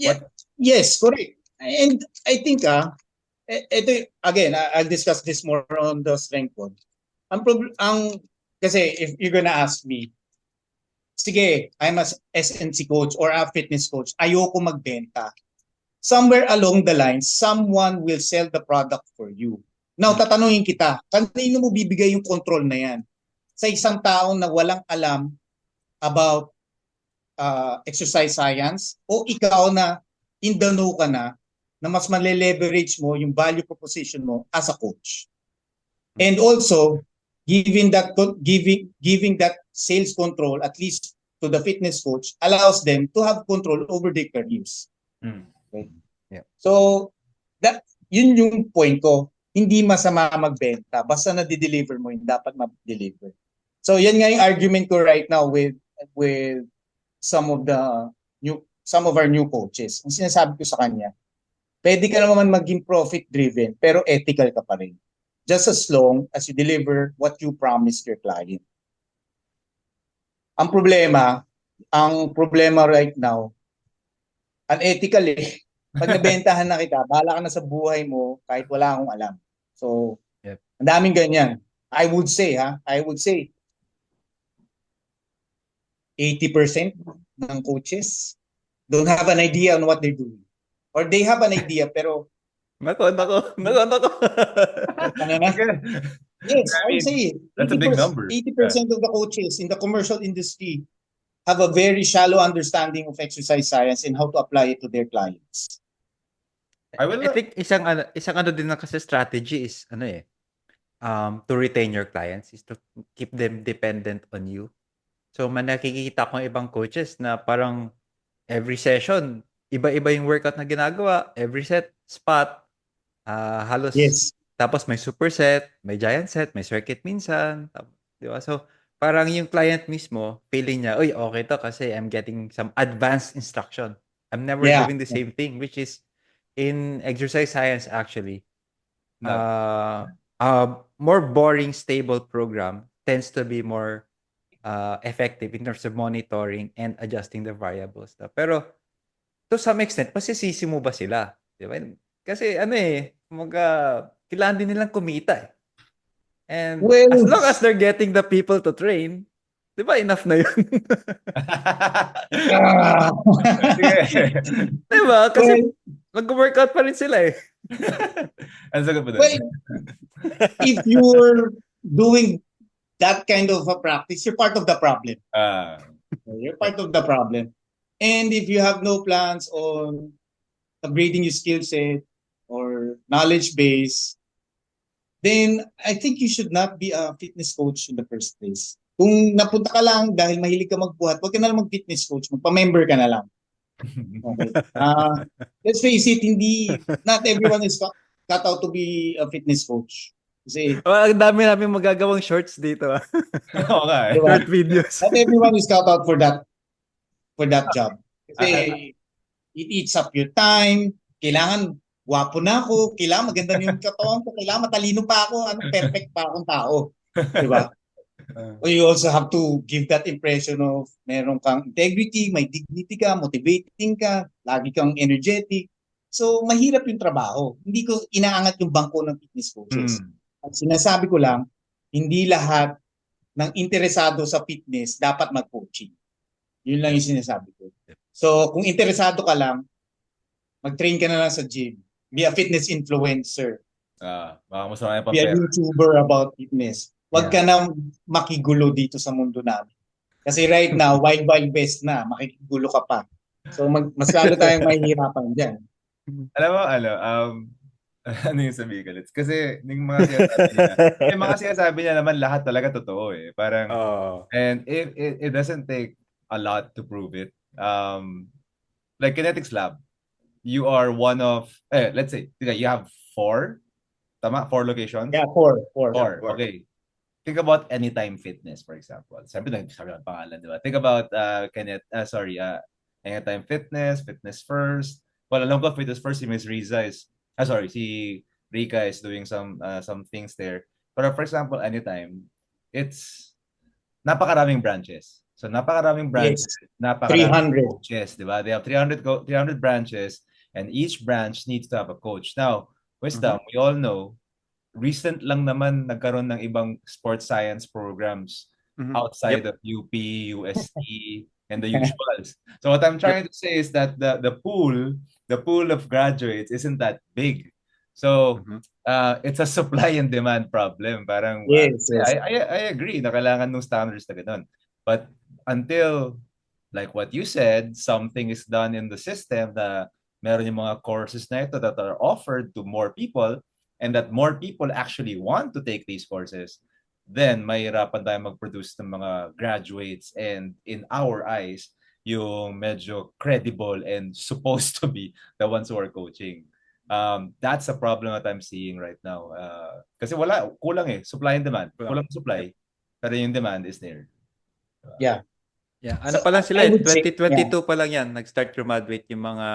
yeah, yes, correct. And I think ito again, I'll discuss this more on the strength code. Kasi if you're gonna ask me, sige, I'm a SNC coach or a fitness coach, ayoko magbenta. Somewhere along the line, someone will sell the product for you. Now, tatanungin kita, kanino mo bibigay yung control na yan? Sa isang tao na walang alam about exercise science, o ikaw na in the know ka na mas male-leverage mo yung value proposition mo as a coach. And also, giving that sales control, at least to the fitness coach, allows them to have control over their careers. Okay? Yeah. So, yun yung point ko. Hindi masama magbenta. Basta na-deliver mo yung dapat ma-deliver. So, yan nga yung argument ko right now with some of our new coaches. Ang sinasabi ko sa kanya, pwede ka naman maging profit-driven, pero ethical ka pa rin. Just as long as you deliver what you promised your client. Ang problema right now, unethical eh. Pag nabentahan na kita, bahala ka na sa buhay mo kahit wala akong alam. So, Yep. Ang daming ganyan. I would say 80% ng coaches don't have an idea on what they're doing. Or they have an idea pero Nako. yes, I would say that's a big number. 80% of the coaches in the commercial industry have a very shallow understanding of exercise science and how to apply it to their clients. I think isang ano din na kasi strategy is to retain your clients is to keep them dependent on you. So nakikita ko ibang coaches na parang every session iba-iba yung workout na ginagawa, every set spot halos Yes. tapos may superset, may giant set, may circuit minsan, di ba? So parang yung client mismo feeling niya, "Uy, okay to kasi I'm getting some advanced instruction. I'm never Yeah. doing the same thing," which is in exercise science actually more boring stable program tends to be more effective in terms of monitoring and adjusting the variables. Pero to some extent, masisisi mo ba sila? Di ba? Kasi kailangan din nilang kumita eh. And as long as they're getting the people to train, di ba enough na yun? Di ba? Kasi mag-workout pa rin sila eh. Ang sagot mo Well, if you're doing that kind of a practice, you're part of the problem. You're part of the problem. And if you have no plans on upgrading your skill set or knowledge base, then I think you should not be a fitness coach in the first place. Kung napunta ka lang dahil mahilig ka magbuhat, huwag ka na lang mag-fitness coach, magpa-member ka na lang. Okay. Let's face it, not everyone is cut out to be a fitness coach. Kasi ang dami namin magagawang shorts dito. Okay. Diba? Short videos. Not everyone is cut out for that job. Kasi it eats up your time. Kailangan gwapo na ako, kailangan maganda yung katawan ko, kailangan matalino pa ako, perfect pa akong tao. Diba? You also have to give that impression of meron kang integrity, may dignity ka, motivating ka, lagi kang energetic. So, mahirap yung trabaho. Hindi ko inaangat yung bangko ng fitness coaches. At sinasabi ko lang, hindi lahat ng interesado sa fitness dapat mag-coaching. Yun lang yung sinasabi ko. So, kung interesado ka lang, mag-train ka na lang sa gym. Be a fitness influencer. Baka mas marami pang Be a pera. YouTuber about fitness. Huwag ka na makigulo dito sa mundo namin. Kasi right now, wild west na, makikigulo ka pa. So, mas lalo tayong mahihirapan dyan. Alam mo, ano yung sabihin ko, Litz? Kasi yung mga sinasabi niya naman lahat talaga totoo eh. Parang, Oh. and it doesn't take a lot to prove it. Like Kinetics Lab, you are one of, let's say, you have 4, tama? 4 locations? Yeah, four. 4, okay. Think about Anytime Fitness, for example. Sabi ng pangalan, di ba? Think about Anytime Fitness, Fitness First. Well, alam ko Fitness First, si Miss Riza is, si Rika is doing some things there. But for example, Anytime, it's napakaraming branches. So napakaraming branches, Yes, napakaraming 300. coaches, di ba? They have 300 branches and each branch needs to have a coach. Now, Wisdom, we all know recent lang naman nagkaroon ng ibang sports science programs outside of UP, UST, and the usuals. So what I'm trying to say is that the pool of graduates isn't that big. So it's a supply and demand problem. Parang Yes, yes. I agree na kailangan ng standards na ganun. But until like what you said, something is done in the system na meron yung mga courses na ito that are offered to more people and that more people actually want to take these courses, then mahirapan tayo mag-produce ng mga graduates and in our eyes, yung medyo credible and supposed to be the ones who are coaching. That's a problem that I'm seeing right now. Kasi kulang supply and demand. Kulang supply, pero yung demand is there. Yeah. Yeah, ano So, pa lang sila I would say, 2022 pa lang yan, nag-start graduate yung mga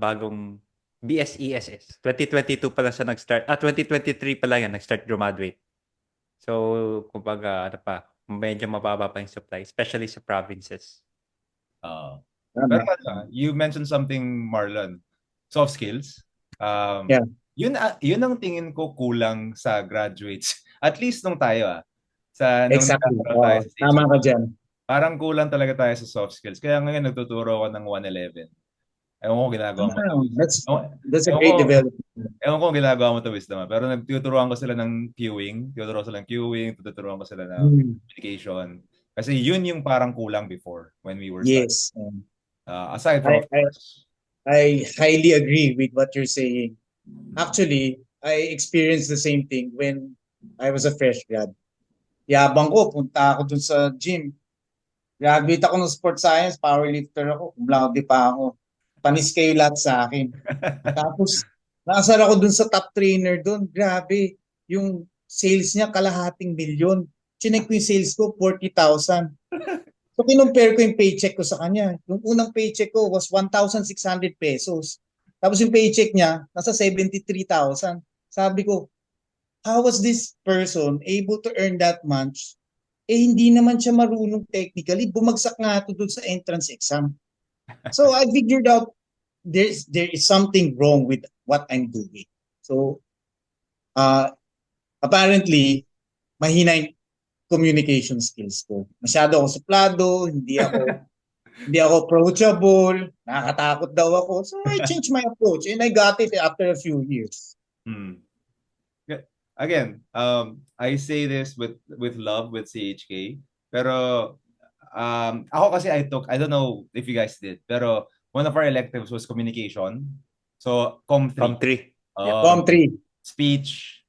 bagong BSESS. 2022 pa lang siya nag-start. 2023 pa lang yan, nag-start graduate. So, kumbaga, medyo mababa pa yung supply, especially sa provinces. Pero you mentioned something, Marlon, soft skills. Yeah. Yun ang tingin ko kulang sa graduates. At least nung tayo nung Exactly. tayo sa Tama ka dyan. parang kulang talaga tayo sa soft skills. Kaya ngayon nagtuturo ako ng 111. Ewan ko ginagawa mo. That's a great development. Ewan ko ginagawa mo to, Wisdom. Pero nagtuturuan ko sila ng queuing. Tuturuan ko sila ng communication. Kasi yun yung parang kulang before when we were starting. Yes. Aside from, of course, I highly agree with what you're saying. Actually, I experienced the same thing when I was a fresh grad. Yabang ko, punta ako dun sa gym. Graduate ako ng sports science, powerlifter ako, cum laude pa ako. Panis kayo lahat sa akin. Tapos, nakasal ako dun sa top trainer dun. Grabe, yung sales niya kalahating milyon. Chinek ko yung sales ko, 40,000. So, kinumpare ko yung paycheck ko sa kanya. Yung unang paycheck ko was 1,600 pesos. Tapos yung paycheck niya, nasa 73,000. Sabi ko, how was this person able to earn that much? Hindi naman siya marunong technically. Bumagsak nga ito dun sa entrance exam. So, I figured out there is something wrong with what I'm doing. So, apparently, mahina yung communication skills ko. Masyado ako suplado, hindi ako approachable, nakakatakot daw ako. So, I changed my approach and I got it after a few years. Again, I say this with love with CHK, pero ako kasi I don't know if you guys did, pero one of our electives was communication. So, Com3. Com3. Speech.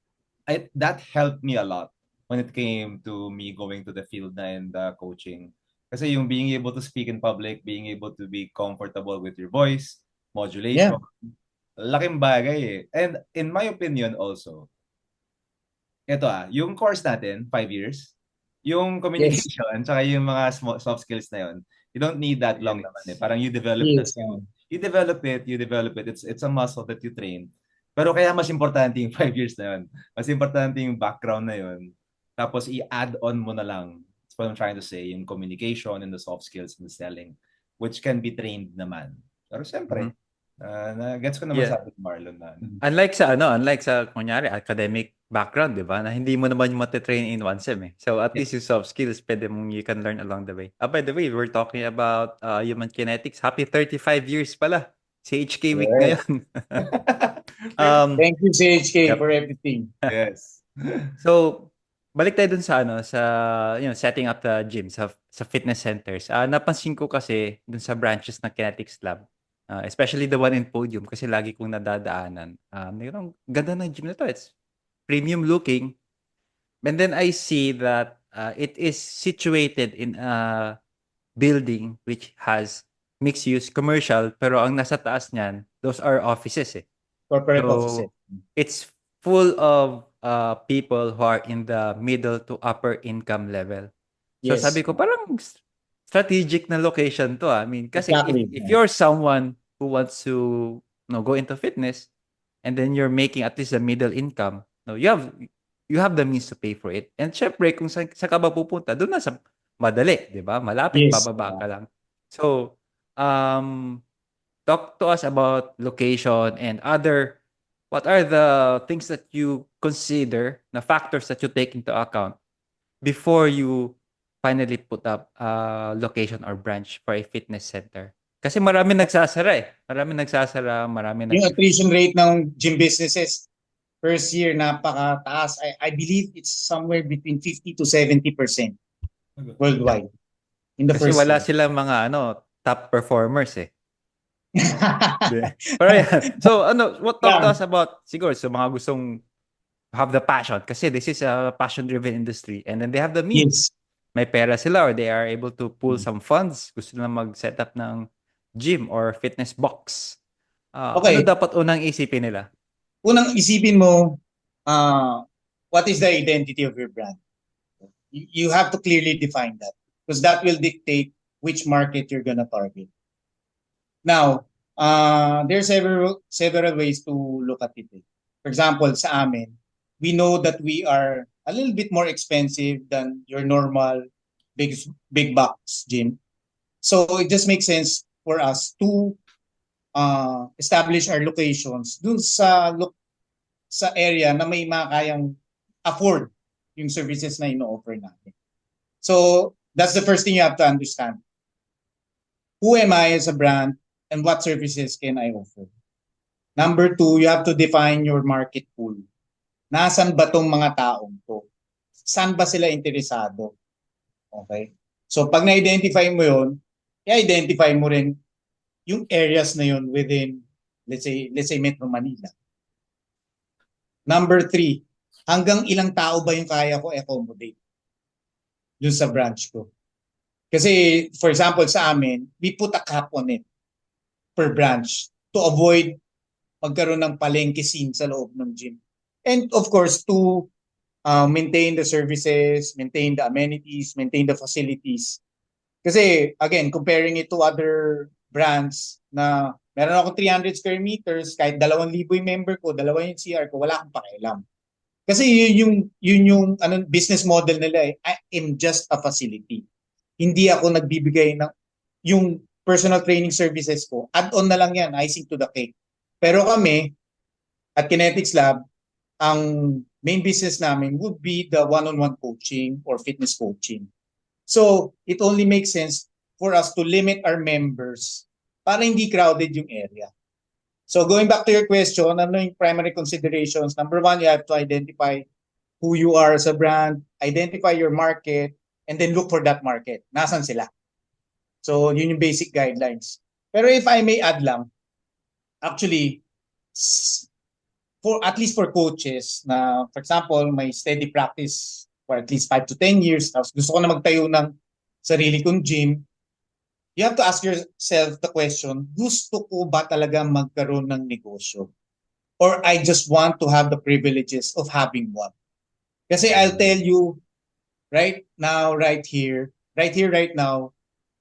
That helped me a lot when it came to me going to the field na and coaching. Kasi yung being able to speak in public, being able to be comfortable with your voice, modulation, laking bagay eh. And in my opinion also, yung course natin, 5 years, yung communication, tsaka yung mga soft skills na yun, you don't need that long naman eh. Parang you develop you develop it. It's a muscle that you train. Pero kaya mas importante yung 5 years na yun. Mas importante yung background na yun. Tapos i-add on mo na lang. That's what I'm trying to say, yung communication and the soft skills and the selling, which can be trained naman. Pero siyempre, Gets ko naman Yeah. sabi ni Marlon na. Unlike sa kunyari academic background, 'di ba? Na hindi mo naman mate-train in one sem eh. So at least yung soft skills pwede mong you can learn along the way. By the way, we're talking about human kinetics. Happy 35 years pala. CHK week Yes. ngayon. um, Thank you, CHK, yep. for everything. Yes. So, balik tayo dun sa sa setting up the gym sa fitness centers. Napansin ko kasi dun sa branches ng Kinetics Lab, especially the one in Podium kasi lagi kong nadadaanan. Ganda ng gym na to. It's premium looking. And then I see that it is situated in a building which has mixed use commercial pero ang nasa taas niyan, those are offices eh. Corporate offices. So, it's full of people who are in the middle to upper income level. So Yes. sabi ko parang strategic na location to. I mean, kasi Exactly. if you're someone who wants to go into fitness and then you're making at least a middle income, you have the means to pay for it. And syempre kung sa ka ba pupunta, doon na sa madali, 'di ba? Malapit, Yes. bababa ka lang. So, talk to us about location and what are the things that you consider, na factors that you take into account before you finally put up a location or branch for a fitness center? Kasi marami nagsasara eh. Marami Yung attrition rate ng gym businesses, first year, napakataas. I believe it's somewhere between 50 to 70% worldwide in the Kasi first wala year. silang mga top performers eh. Pero yan. So talk to us about siguro so mga gustong have the passion kasi this is a passion-driven industry and then they have the means. Yes. May pera sila or they are able to pull some funds. Gusto nila mag-set up ng gym or fitness box. Okay. Ano dapat unang isipin nila? Unang isipin mo, what is the identity of your brand? You have to clearly define that because that will dictate which market you're gonna target. Now, there's several ways to look at it. For example, sa amin, we know that we are a little bit more expensive than your normal big box gym. So it just makes sense for us to establish our locations dun sa area na may makayang afford yung services na ino-offer natin. So that's the first thing you have to understand. Who am I as a brand and what services can I offer? Number two, you have to define your market pool. Nasaan ba tong mga taong to? Saan ba sila interesado? Okay? So pag na-identify mo yun, i-identify mo rin yung areas na yun within, let's say Metro Manila. Number three, hanggang ilang tao ba yung kaya ko accommodate dun sa branch ko? Kasi, for example, sa amin, we put a cap on it per branch to avoid magkaroon ng palengke scene sa loob ng gym. And of course, to maintain the services, maintain the amenities, maintain the facilities. Kasi, again, comparing it to other brands na meron ako 300 square meters, kahit 2,000 yung member ko, 2 yung CR ko, wala akong pakialam. Kasi yun yung business model nila eh. I am just a facility. Hindi ako nagbibigay ng yung personal training services ko. Add-on na lang yan, icing to the cake. Pero kami, at Kinetics Lab, ang main business namin would be the one-on-one coaching or fitness coaching. So, it only makes sense for us to limit our members para hindi crowded yung area. So, going back to your question, ano yung primary considerations? Number one, you have to identify who you are as a brand, identify your market, and then look for that market. Nasaan sila? So, yun yung basic guidelines. Pero if I may add lang, actually, at least for coaches na, for example, may steady practice for at least 5 to 10 years, tapos gusto ko na magtayo ng sarili kong gym, you have to ask yourself the question, gusto ko ba talaga magkaroon ng negosyo? Or I just want to have the privileges of having one? Kasi I'll tell you, right now, right here, right now,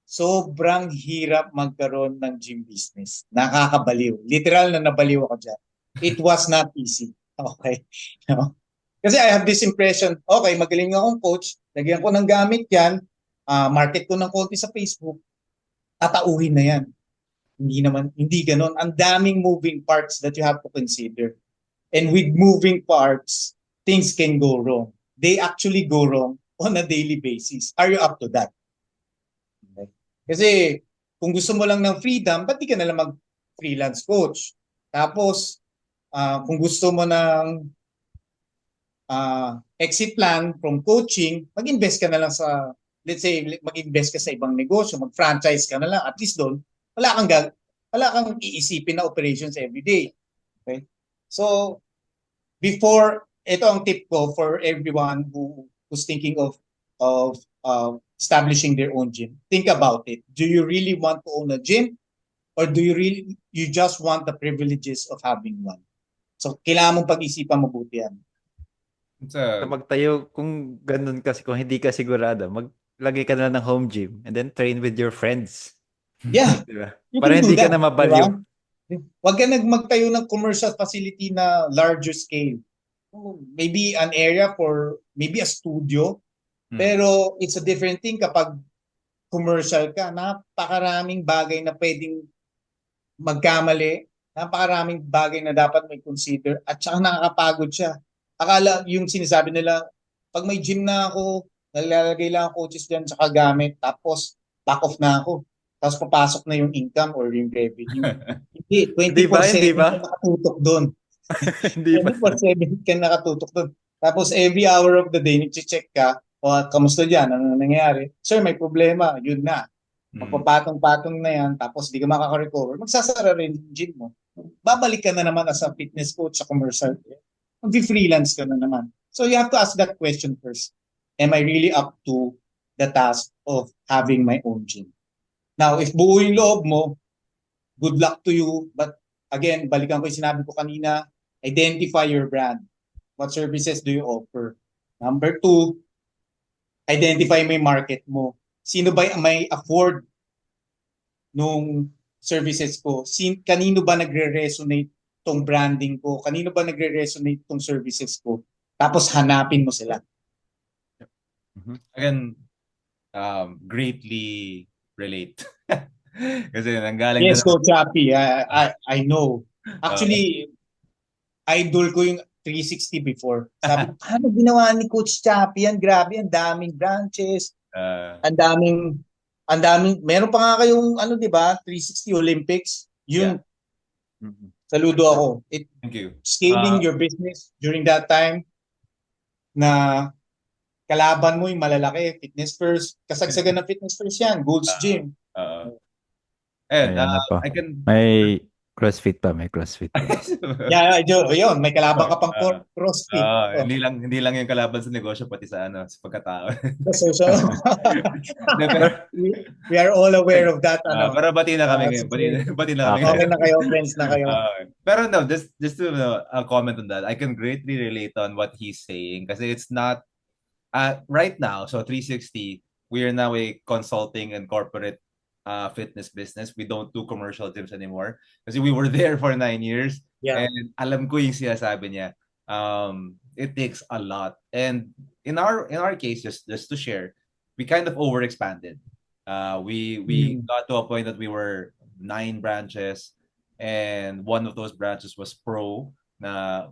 sobrang hirap magkaroon ng gym business. Nakakabaliw. Literal na nabaliw ako dyan. It was not easy. Okay? No? Kasi I have this impression, okay, magaling akong coach, lagyan ko ng gamit yan, market ko ng konti sa Facebook, tatauhin na yan. Hindi ganon. Ang daming moving parts that you have to consider. And with moving parts, things can go wrong. They actually go wrong on a daily basis. Are you up to that? Okay. Kasi kung gusto mo lang ng freedom, ba't di ka nalang mag-freelance coach? Tapos, kung gusto mo ng exit plan from coaching, mag-invest ka na lang sa, let's say, mag-invest ka sa ibang negosyo, mag-franchise ka na lang. At least doon, wala kang iisipin na operations every day. Okay? So, ito ang tip ko for everyone who's thinking of establishing their own gym. Think about it. Do you really want to own a gym? Or do you just want the privileges of having one? So, kailangan mong pag-isipan mabuti yan. So magtayo, kung ganun kasi, kung hindi ka sigurado, maglagay ka na ng home gym and then train with your friends. Yeah. Diba? You Para can do hindi ka that, na mabaliw. diba? Huwag ka magtayo ng commercial facility na larger scale. Maybe an area for, maybe a studio. Pero it's a different thing kapag commercial ka. Napakaraming bagay na pwedeng magkamali. Napakaraming bagay na dapat may consider. At saka nakakapagod siya. Akala yung sinasabi nila, pag may gym na ako, nalalagay lang ako coaches dyan sa gamit, tapos back off na ako. Tapos papasok na yung income or yung revenue. Hindi, 24/7 ka nakatutok doon. 24/7 ka nakatutok doon. Tapos every hour of the day, nag-check ka, kamusta dyan? Ano nangyayari? Sir, may problema. Yun na. Magpapatong-patong na yan, tapos di ka makaka-recover. Magsasara rin yung gym mo. Babalik ka na naman as a fitness coach sa commercial. Mag-freelance ka na naman. So you have to ask that question first. Am I really up to the task of having my own gym? Now, if buo yung loob mo, good luck to you. But again, balikan ko yung sinabi ko kanina, identify your brand. What services do you offer? Number 2, identify mo yung market mo. Sino ba may afford nung services ko? Kanino ba nagre-resonate tong branding ko? Kanino ba nagre-resonate tong services ko? Tapos hanapin mo sila. Again, greatly relate. Kasi nanggaling yes, Coach Chappy. I know. Actually, idol ko yung 360 before. Sabi, ano ginawa ni Coach Chappy? Yan, grabe, ang daming branches. Ang daming, meron pa nga kayong, di ba, 360 Olympics. Yun, saludo ako. Thank you. Scaling your business during that time na kalaban mo yung malalaki, Fitness First. Kasagsagan ng Fitness First yan, Gold's Gym. I can... May CrossFit pa, may CrossFit pa. Yun, may kalaban ka pang CrossFit. Hindi lang yung kalaban sa negosyo, pati sa pagkatao. We are all aware of that. Pero bati na kami ngayon. Bati na kami. Okay na kayo, friends na kayo. Pero no, just to comment on that, I can greatly relate on what he's saying kasi it's not right now. So 360, we are now a consulting and corporate fitness business. We don't do commercial gyms anymore kasi we were there for 9 years. Yeah. And alam ko yung sinasabi niya. It takes a lot. And in our case, just to share, we kind of overexpanded. We got to a point that we were 9 branches, and one of those branches was pro,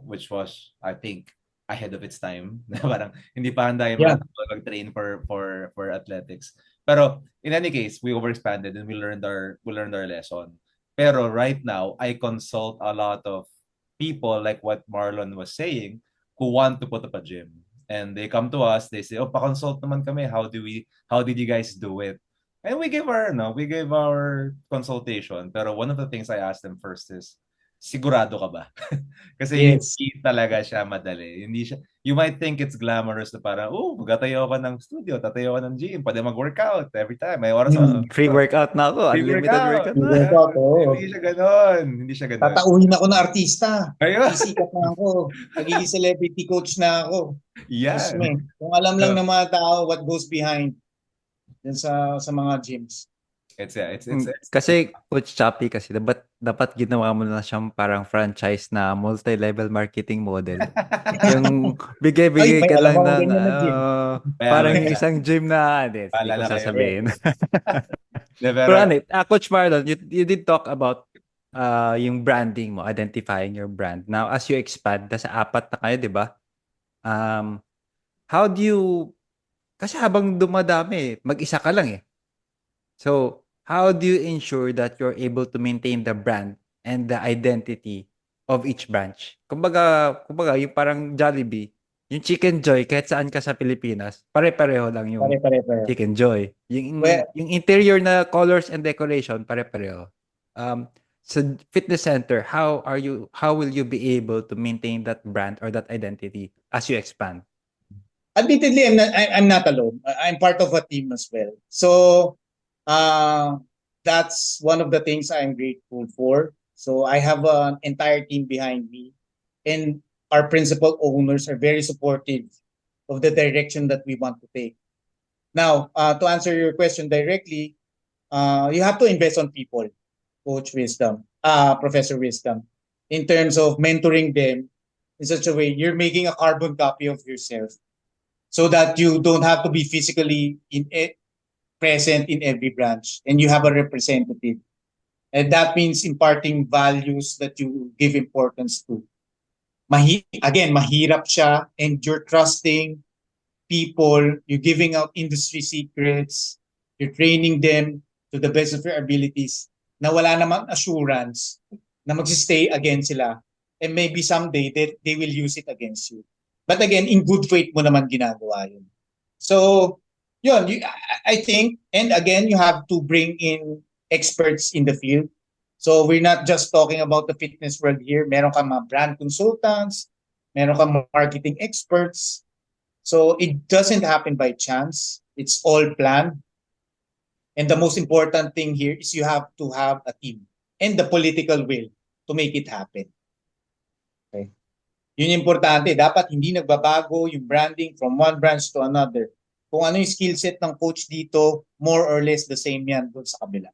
which was, I think, ahead of its time. Parang hindi pa handa yung mag-train for athletics. Pero in any case, we overexpanded and we learned our lesson. Pero right now, I consult a lot of people like what Marlon was saying who want to put up a gym. And they come to us, they say, pa-consult naman kami. How did you guys do it? And we gave our consultation. Pero one of the things I asked them first is, sigurado ka ba? Kasi hindi talaga siya madali. Hindi siya, you might think it's glamorous na parang, magtatayo ka ng studio, tatayo ka ng gym, pwede mag-workout every time. May oras free workout na ako. Unlimited workout na. Hindi siya ganon. Tatauhin ako na artista. Ayun. Sisikat na ako. Magiging celebrity coach na ako. Yeah. Kung alam lang ng mga tao what goes behind dun sa mga gyms. It's kasi Coach Chappy kasi dapat ginawa mo na siyang parang franchise na multi-level marketing model. Yung bigay ka lang ng parang yung isang gym na hindi ko sasabihin. Pero ano, Coach Marlon, you did talk about yung branding mo, identifying your brand. Now, as you expand, nasa 4 na kayo, di ba? Um, how do you, kasi habang dumadami, mag-isa ka lang eh. So, how do you ensure that you're able to maintain the brand and the identity of each branch? Kumbaga yung parang Jollibee, yung Chicken Joy, kahit saan ka sa Pilipinas, pare-pareho lang yung Pare-pare. Chicken Joy. Yung, Well, yung interior na colors and decoration, pare-pareho. Um, sa fitness center, how will you be able to maintain that brand or that identity as you expand? admittedly, I'm not alone. I'm part of a team as well. So, that's one of the things I'm grateful for. So I have an entire team behind me, and our principal owners are very supportive of the direction that we want to take. Now, to answer your question directly, you have to invest on people, Coach Wisdom, Professor Wisdom, in terms of mentoring them in such a way you're making a carbon copy of yourself so that you don't have to be physically present in every branch and you have a representative. And that means imparting values that you give importance to. Again, mahirap siya and you're trusting people, you're giving out industry secrets, you're training them to the best of your abilities na wala namang assurance na magsistay again sila. And maybe someday they will use it against you. But again, in good faith mo naman ginagawa yun. So, yun, I think, and again, you have to bring in experts in the field. So we're not just talking about the fitness world here. Meron kang mga brand consultants, meron kang marketing experts. So it doesn't happen by chance. It's all planned. And the most important thing here is you have to have a team and the political will to make it happen. Okay. Yun yung importante. Dapat hindi nagbabago yung branding from one branch to another. Kung ano yung skill set ng coach dito, more or less the same yan doon sa kabila.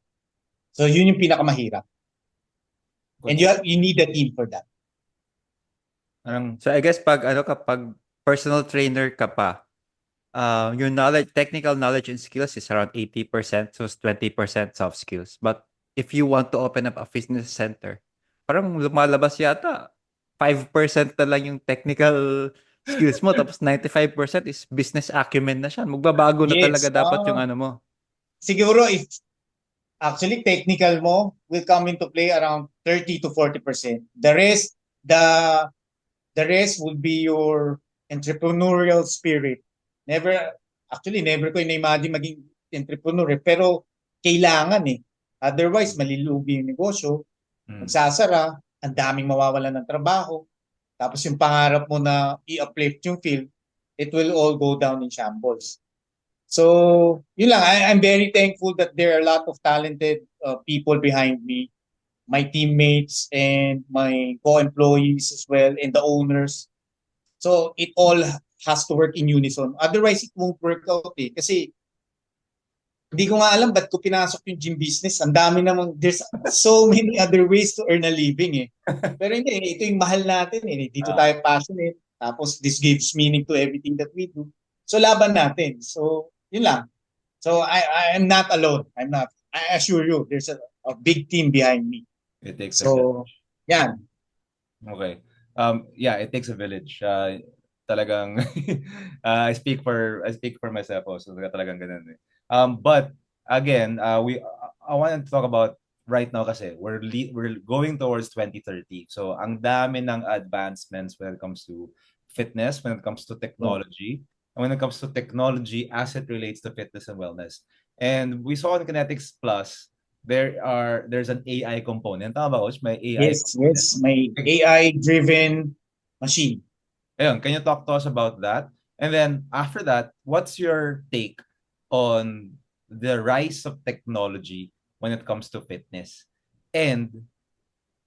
So yun yung pinakamahirap. And you need a team for that. So I guess pag personal trainer ka pa, your technical knowledge and skills is around 80%, so it's 20% soft skills. But if you want to open up a fitness center, parang lumalabas yata 5% na lang yung technical skills mo, tapos 95% is business acumen na siya. Magbabago na talaga dapat yung ano mo. Siguro if actually technical mo will come into play around 30 to 40%. The rest will be your entrepreneurial spirit. Never ko na-imagine maging entrepreneur pero kailangan eh. Otherwise, malilugi yung negosyo, magsasara, ang daming mawawalan ng trabaho, tapos yung pangarap mo na i-uplift yung field, it will all go down in shambles. So, yun lang. I'm very thankful that there are a lot of talented people behind me, my teammates and my co-employees as well, and the owners. So, it all has to work in unison. Otherwise, it won't work out eh. Kasi, hindi ko nga alam ba't ko pinasok yung gym business. Ang dami namang, there's so many other ways to earn a living eh. Pero hindi, ito yung mahal natin eh. Dito tayo passionate. Tapos, this gives meaning to everything that we do. So, laban natin. So, yun lang. So, I'm not alone. I assure you, there's a big team behind me. It takes so, yan. Okay. Yeah, it takes a village. Talagang I speak for myself also. Talagang ganun eh. But again, I want to talk about right now kasi we're going towards 2030. So ang dami ng advancements when it comes to fitness, when it comes to technology, and when it comes to technology as it relates to fitness and wellness. And we saw in Kinetics Plus, there's an AI component. Tama ba, Coach? May AI component. Yes, may AI-driven machine. Ayun, can you talk to us about that? And then after that, what's your take on the rise of technology when it comes to fitness? And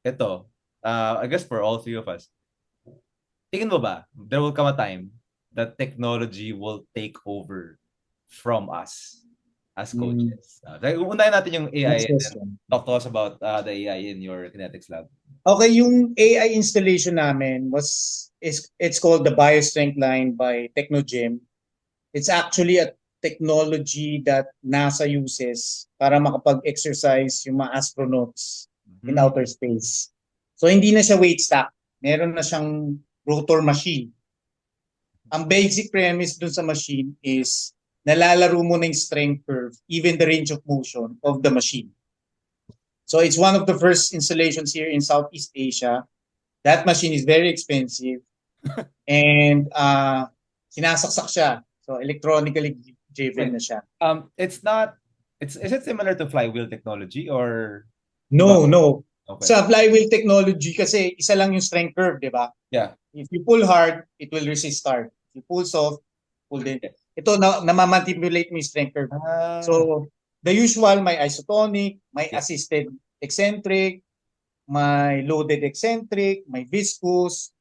ito, I guess for all three of us, tingin mo ba, there will come a time that technology will take over from us as coaches? Unahin natin yung AI and then talk to us about the AI in your Kinetics Lab. Okay, yung AI installation namin it's called the BioStrength line by Technogym. It's actually a technology that NASA uses para makapag-exercise yung mga astronauts in Mm. outer space. So hindi na siya weight stack. Meron na siyang rotor machine. Ang basic premise dun sa machine is nalalaro mo na yung strength curve, even the range of motion of the machine. So it's one of the first installations here in Southeast Asia. That machine is very expensive and sinasaksak siya. So electronically driven na siya. It's not. Is it similar to flywheel technology or? No, no. Okay. Sa flywheel technology kasi isa lang yung strength curve, di ba? Yeah. If you pull hard, it will resist hard. If you pull soft, pull din. Ito namamanipulate mo yung strength curve. So the usual, may isotonic, may Yeah. assisted eccentric, may loaded eccentric, may viscous,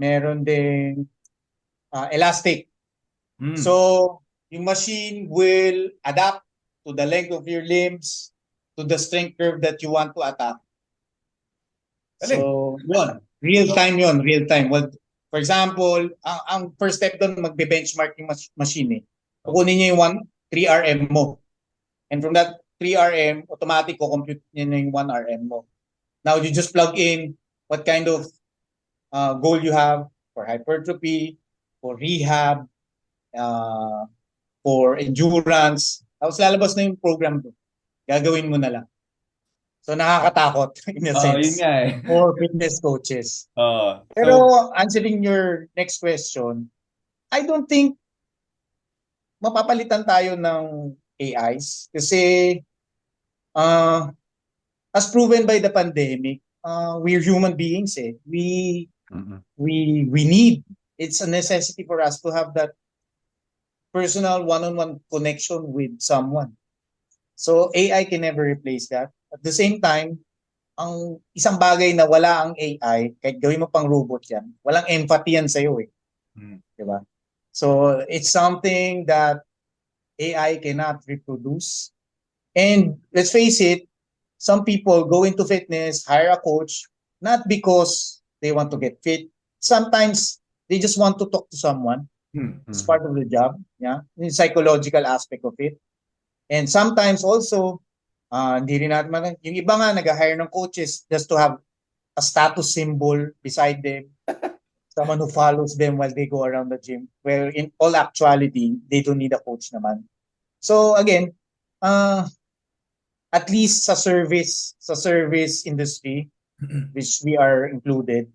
meron din elastic. So yung machine will adapt to the length of your limbs, to the strength curve that you want to attack. Galing. So, yun. Real time yun. Real time. Well, for example, ang first step doon, magbe-benchmark yung machine eh. Kukunin niya yung 3RM mo. And from that 3RM, automatic ko compute niya na yung 1RM mo. Now, you just plug in what kind of goal you have for hypertrophy, for rehab, for endurance. Tapos lalabas na yung program doon. Gagawin mo na lang. So nakakatakot in a sense Yun nga eh. for fitness coaches. Pero answering your next question, I don't think mapapalitan tayo ng AIs kasi as proven by the pandemic, we're human beings eh. We need, it's a necessity for us to have that personal one-on-one connection with someone. So AI can never replace that. At the same time, ang isang bagay na wala ang AI, kahit gawin mo pang robot yan, walang empathy yan sa'yo eh. Diba? So, it's something that AI cannot reproduce. And let's face it, some people go into fitness, hire a coach, not because they want to get fit. Sometimes, they just want to talk to someone. It's part of the job. Yeah, the psychological aspect of it. And sometimes also, hindi rin natin yung iba nga nag-hire ng coaches just to have a status symbol beside them, someone who follows them while they go around the gym. Well, in all actuality, they don't need a coach naman. So again, at least sa service industry, which we are included,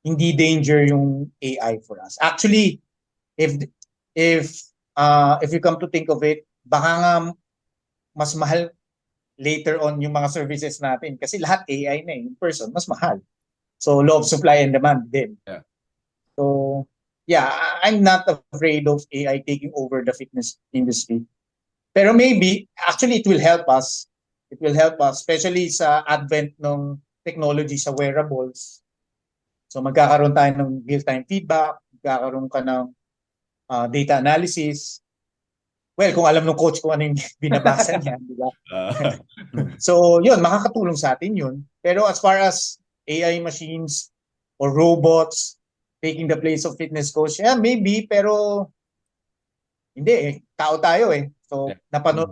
hindi danger yung AI for us. Actually, if you come to think of it, baka nga mas mahal later on yung mga services natin kasi lahat AI na in person, mas mahal. So law of supply and demand din. Yeah. So yeah, I'm not afraid of AI taking over the fitness industry. Pero maybe, actually it will help us. It will help us, especially sa advent ng technology sa wearables. So magkakaroon tayo ng real-time feedback, magkakaroon ka ng data analysis. Well, kung alam ng coach kung ano yung binabasa niya, di ba? So, yun, makakatulong sa atin yun. Pero as far as AI machines or robots taking the place of fitness coach, yeah, maybe, pero hindi eh. Tao tayo eh. So,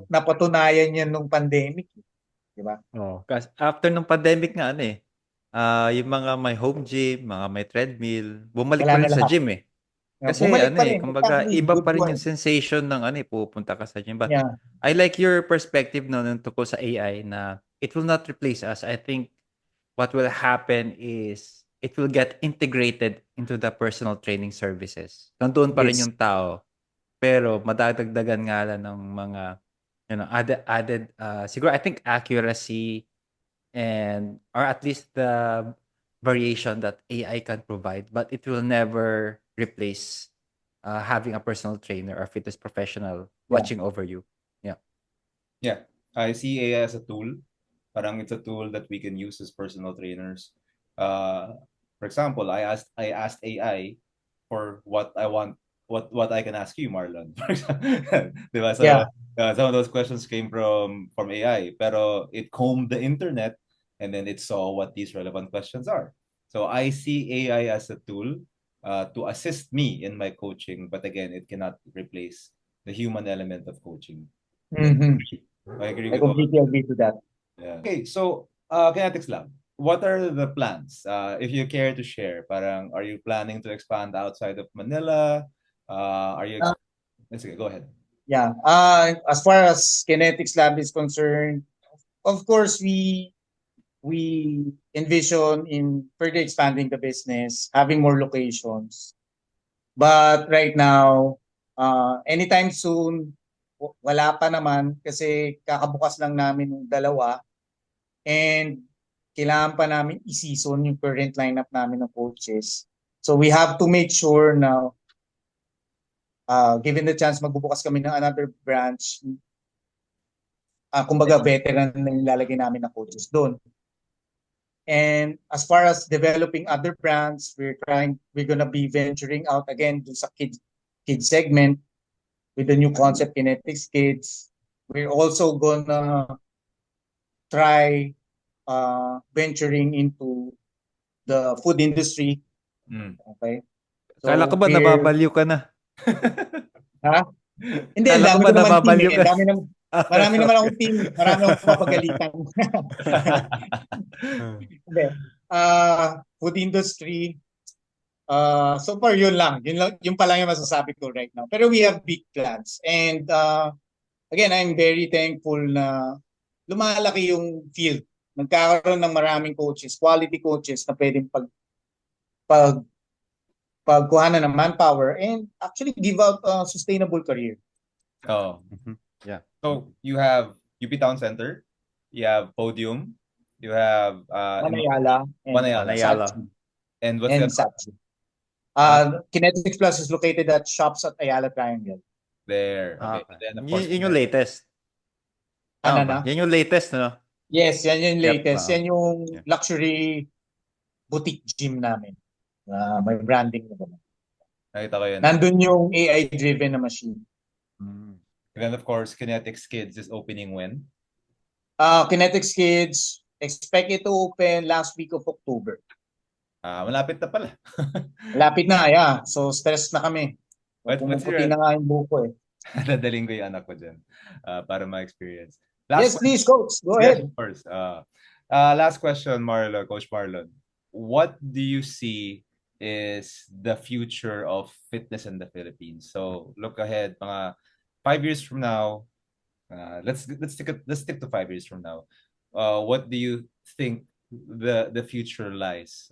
napatunayan yan nung pandemic. Di ba? Kasi after nung pandemic nga, yung mga may home gym, mga may treadmill, bumalik Wala pa na rin sa lahat. gym eh. Kasi Bumalik pa rin. kumbaga Exactly. iba Good pa rin point. yung sensation ng pupunta ka sa gym. But Yeah. I like your perspective nung tungkol sa AI na it will not replace us. I think what will happen is it will get integrated into the personal training services. Nandoon pa rin Yes. yung tao, pero madadagdagan nga lang ng mga added siguro I think accuracy and or at least the variation that AI can provide, but it will never replace having a personal trainer or fitness professional watching over you. Yeah, I see AI as a tool. Parang it's a tool that we can use as personal trainers. For example, I asked AI for what I want, what I can ask you, Marlon. Diba? So, Yeah. some of those questions came from AI, pero it combed the internet and then it saw what these relevant questions are. So I see AI as a tool to assist me in my coaching, but again, it cannot replace the human element of coaching. Mhm. I agree I with all. completely agree to that. Yeah. Okay, so Kinetics Lab, what are the plans? If you care to share, parang are you planning to expand outside of Manila? Are you? Uh, Let's go ahead. Yeah. As far as Kinetics Lab is concerned, of course we envision in further expanding the business, having more locations. But right now, anytime soon, wala pa naman kasi kakabukas lang namin ng dalawa and kailangan pa namin i-season yung current lineup namin ng coaches. So we have to make sure na given the chance magbubukas kami ng another branch, kumbaga veteran na nilalagay namin na coaches doon. And as far as developing other brands, we're gonna be venturing out again to sa kids segment with the new concept Kinetics Kids. We're also gonna try venturing into the food industry. Okay. Kala ko ba we're- nababaliw ka na? Ha? Hindi, Kala ko dami ba ko naman team nababaliw eh. ka? Marami naman akong team. Marami akong papagalitan. Hindi. Food industry. So far, yun lang. Yun pa lang yung masasabi ko right now. Pero we have big plans. And again, I'm very thankful na lumalaki yung field. Nagkakaroon ng maraming coaches, quality coaches na pwedeng pagkuhanan ng manpower and actually give out a sustainable career. Oh. Yeah. So you have UP Town Center, you have Podium, you have Manayala and Manayala. Satchi. and what's And the other Satchi. Kinetics Plus is located at shops at Ayala Triangle. there? Okay. And then of course, Yun yung latest. Ano Tama ba? na? Yan yung latest, no? Yes, yan yung Yep, latest. Yan yung luxury boutique gym namin. May branding na naman. nakita ko yun. Nandun yung AI-driven na machine. And then of course, Kinetics Kids is opening when? Kinetics Kids, expect it to open last week of October. Malapit na pala. Lapit na, yeah. So, stress na kami. What's Pumuputi your- na nga yung buko eh. Dadaling ko yung anak ko dyan para ma-experience. Yes, please, coach. Go ahead. Of course. Last question, Coach Marlon. What do you see is the future of fitness in the Philippines? So look ahead, mga 5 years from now. Let's stick to 5 years from now. What do you think the future lies?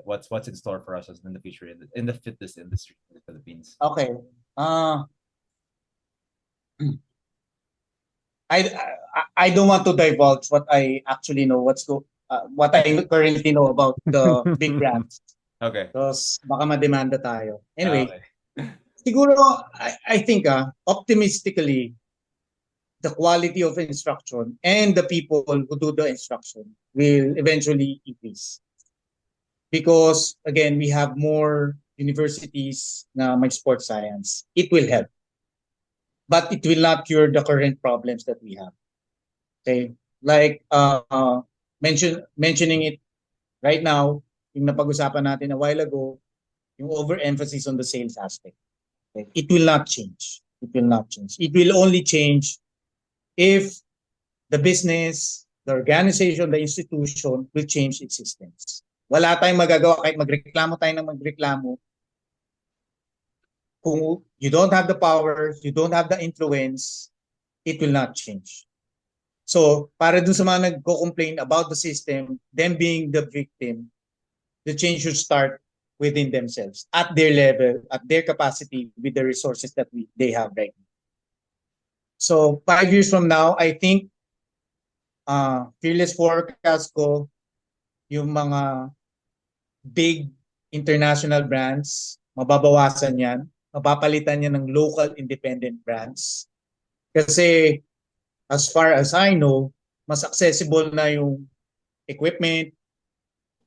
What's in store for us in the future in the fitness industry in the Philippines? Okay. I don't want to divulge what I actually know, what I currently know about the big brands. Okay. Because baka mademanda tayo. Anyway, Okay. siguro I think optimistically, the quality of instruction and the people who do the instruction will eventually increase. Because again, we have more universities na may sports science. It will help. But it will not cure the current problems that we have. Okay? Like mentioning it right now, yung napag-usapan natin a while ago, yung overemphasis on the sales aspect. Okay? It will not change. It will not change. It will only change if the business, the organization, the institution will change its systems. Wala tayong magagawa kahit magreklamo tayo ng magreklamo. Kung you don't have the power, you don't have the influence, it will not change. So, para dun sa mga nagko-complain about the system, them being the victim, the change should start within themselves, at their level, at their capacity, with the resources that they have right now. So 5 years from now, I think fearless forecast ko, yung mga big international brands, mababawasan yan, mapapalitan yan ng local independent brands. Kasi as far as I know, mas accessible na yung equipment,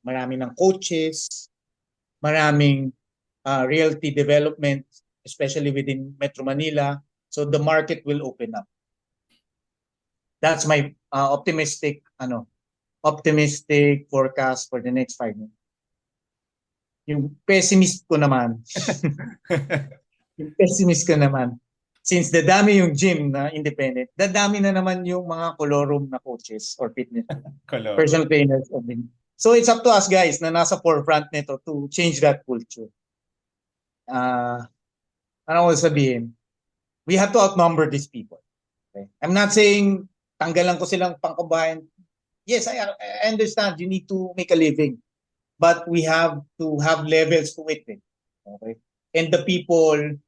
marami ng coaches, maraming realty development, especially within Metro Manila. So the market will open up. That's my optimistic forecast for the next 5 years. Yung pessimist ko naman, since dadami yung gym na independent, dadami na naman yung mga colorum na coaches or fitness Color. personal trainers. So it's up to us guys na nasa forefront nito to change that culture. Ano ko sabihin? We have to outnumber these people. Okay? I'm not saying tanggalan ko silang pangkabayan. Yes, I understand you need to make a living. But we have to have levels to it. Okay? And the people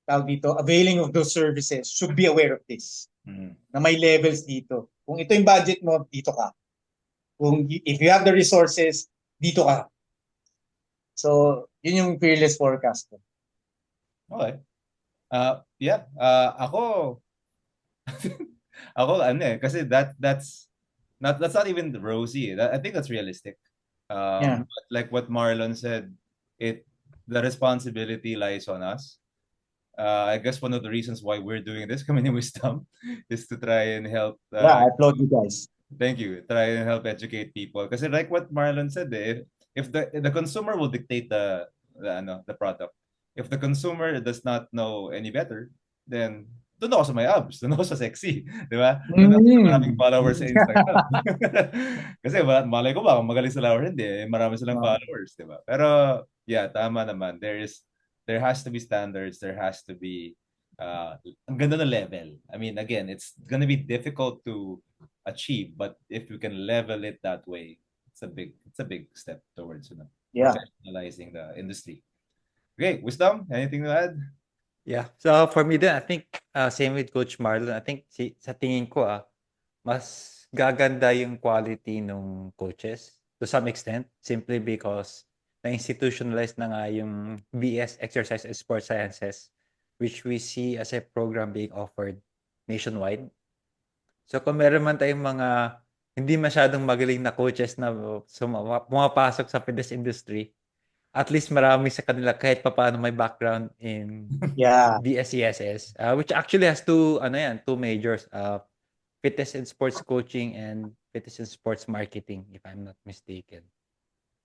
availing of those services should be aware of this. Na may levels dito. Kung ito yung budget mo, dito ka. If you have the resources, dito ka. So, yun yung fearless forecast ko. Okay. Ako kasi that's not even rosy. I think that's realistic. Yeah. But like what Marlon said, the responsibility lies on us. I guess one of the reasons why we're doing this, Community Wisdom, is to try and help. I applaud you guys. Thank you. Try and help educate people. Kasi like what Marlon said, if the consumer will dictate the product. If the consumer does not know any better, then doon ako sa may abs, doon ako sa sexy, di ba? Doon ako sa maraming followers sa Instagram. Kasi malay ko ba kung magaling sila or hindi, marami silang followers, di ba? Pero yeah, tama naman. There has to be standards, there has to be ang ganda ng level. I mean, again, it's gonna be difficult to achieve, but if we can level it that way, it's a big step towards professionalizing the industry. Okay, Wisdom, anything to add? Yeah. So for me then, I think same with Coach Marlon. I think sa tingin ko mas gaganda yung quality ng coaches to some extent simply because na-institutionalize na nga yung BS Exercise and Sports Sciences, which we see as a program being offered nationwide. So kung meron man tayong mga hindi masyadong magaling na coaches na pumapasok sa fitness industry, at least marami sa kanila kahit papaano may background in BSCSS, which actually has two majors, fitness and sports coaching and fitness and sports marketing, if I'm not mistaken.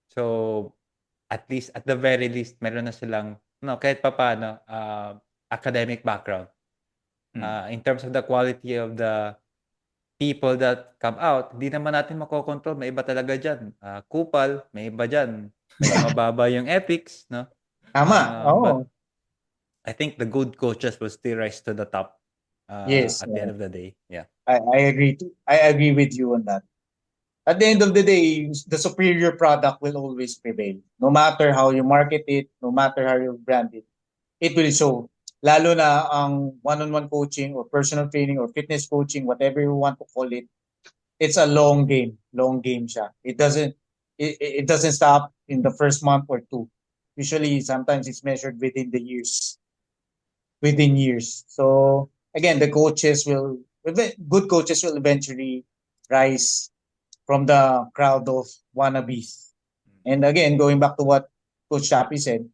So at the very least, meron na silang kahit papaano academic background. In terms of the quality of the people that come out, hindi naman natin makokontrol. May iba talaga dyan. Kupal, may iba dyan. Medyo mababa yung ethics, no? Tama. But I think the good coaches will still rise to the top at the end of the day. Yeah. I agree with you on that. At the end of the day, the superior product will always prevail. No matter how you market it, no matter how you brand it, it will show. Lalo na ang one-on-one coaching or personal training or fitness coaching, whatever you want to call it, it's a long game. Long game siya. It doesn't stop in the first month or two. Usually, sometimes it's measured within years. So again, good coaches will eventually rise from the crowd of wannabes. And again, going back to what Coach Chappie said,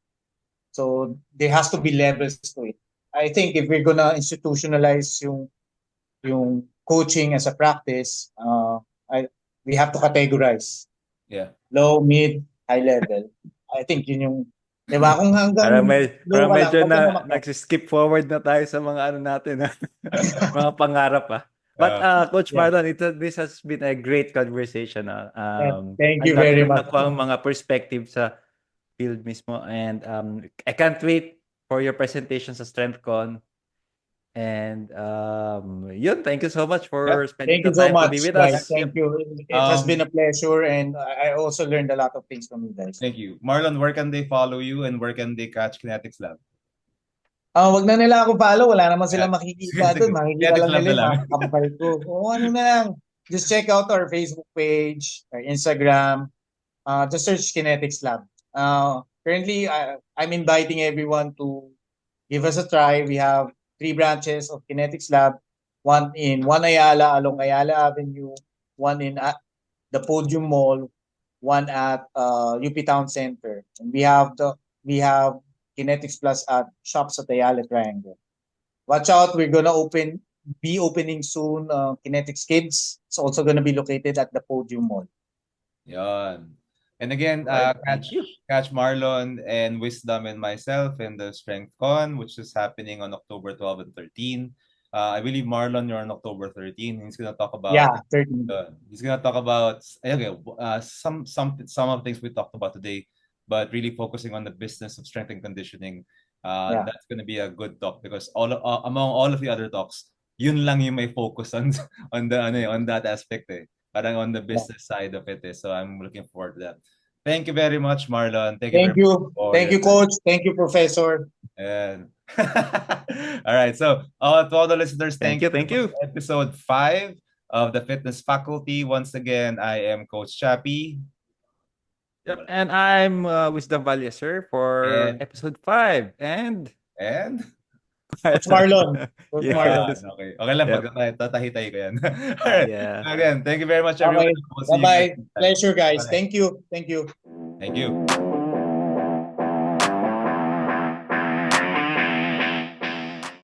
so there has to be levels to it. I think if we're gonna institutionalize yung coaching as a practice, we have to categorize. Yeah. Low, mid, high level. I think yun yung, di ba? Kung hanggang parang medyo nag-skip forward na tayo sa mga natin, mga pangarap. But Coach Marlon, this has been a great conversation. Thank you very much. Nakuha ang mga perspective sa field mismo, and I can't wait for your presentation sa StrengthCon. And thank you so much for spending the time to be with us. Thank you. It has been a pleasure, and I also learned a lot of things from you guys. Thank you. Marlon, where can they follow you and where can they catch Kinetics Lab? Wag na nila ako follow. Wala naman silang makikita doon. Makikita lang nila yung mga kampay ko. Ano na lang. Just check out our Facebook page, our Instagram. Just search Kinetics Lab. Currently, I'm inviting everyone to give us a try. We have 3 branches of Kinetics Lab. One in Ayala along Ayala Avenue. One in the Podium Mall. One at UP Town Center. And we have Kinetics Plus at shops at Ayala Triangle. Watch out, we're gonna be opening soon Kinetics Kids. It's also gonna be located at the Podium Mall. Yan. And again, Right, thank you. catch Marlon and Wisdom and myself in the Strength Con, which is happening on October 12 and 13. I believe Marlon, you're on October 13. He's gonna talk about Yeah, 13. some of the things we talked about today, but really focusing on the business of strength and conditioning. Yeah. That's gonna be a good talk because among all of the other talks, yun lang yung may focus on on that aspect parang on the business side of it so I'm looking forward to that. Thank you very much, Marlon. Thank you very Thank much you. for Thank your you, Coach. Thank you, Professor. and all right, so to all the listeners, Thank you, thank you. for episode 5 of the Fitness Faculty. Once again, I am Coach Chappie. Yep, and I'm Wisdom Valle, sir, for And- episode 5. And Coach Marlon. Coach Yes. Marlon. okay. Okay lang, Yep. pag tatahi-tahi ko yan. All right. Yeah. Again, thank you very much, everyone. Okay. We'll see you Bye-bye. guys next time. Pleasure, guys. Bye. Thank you. Thank you. Thank you.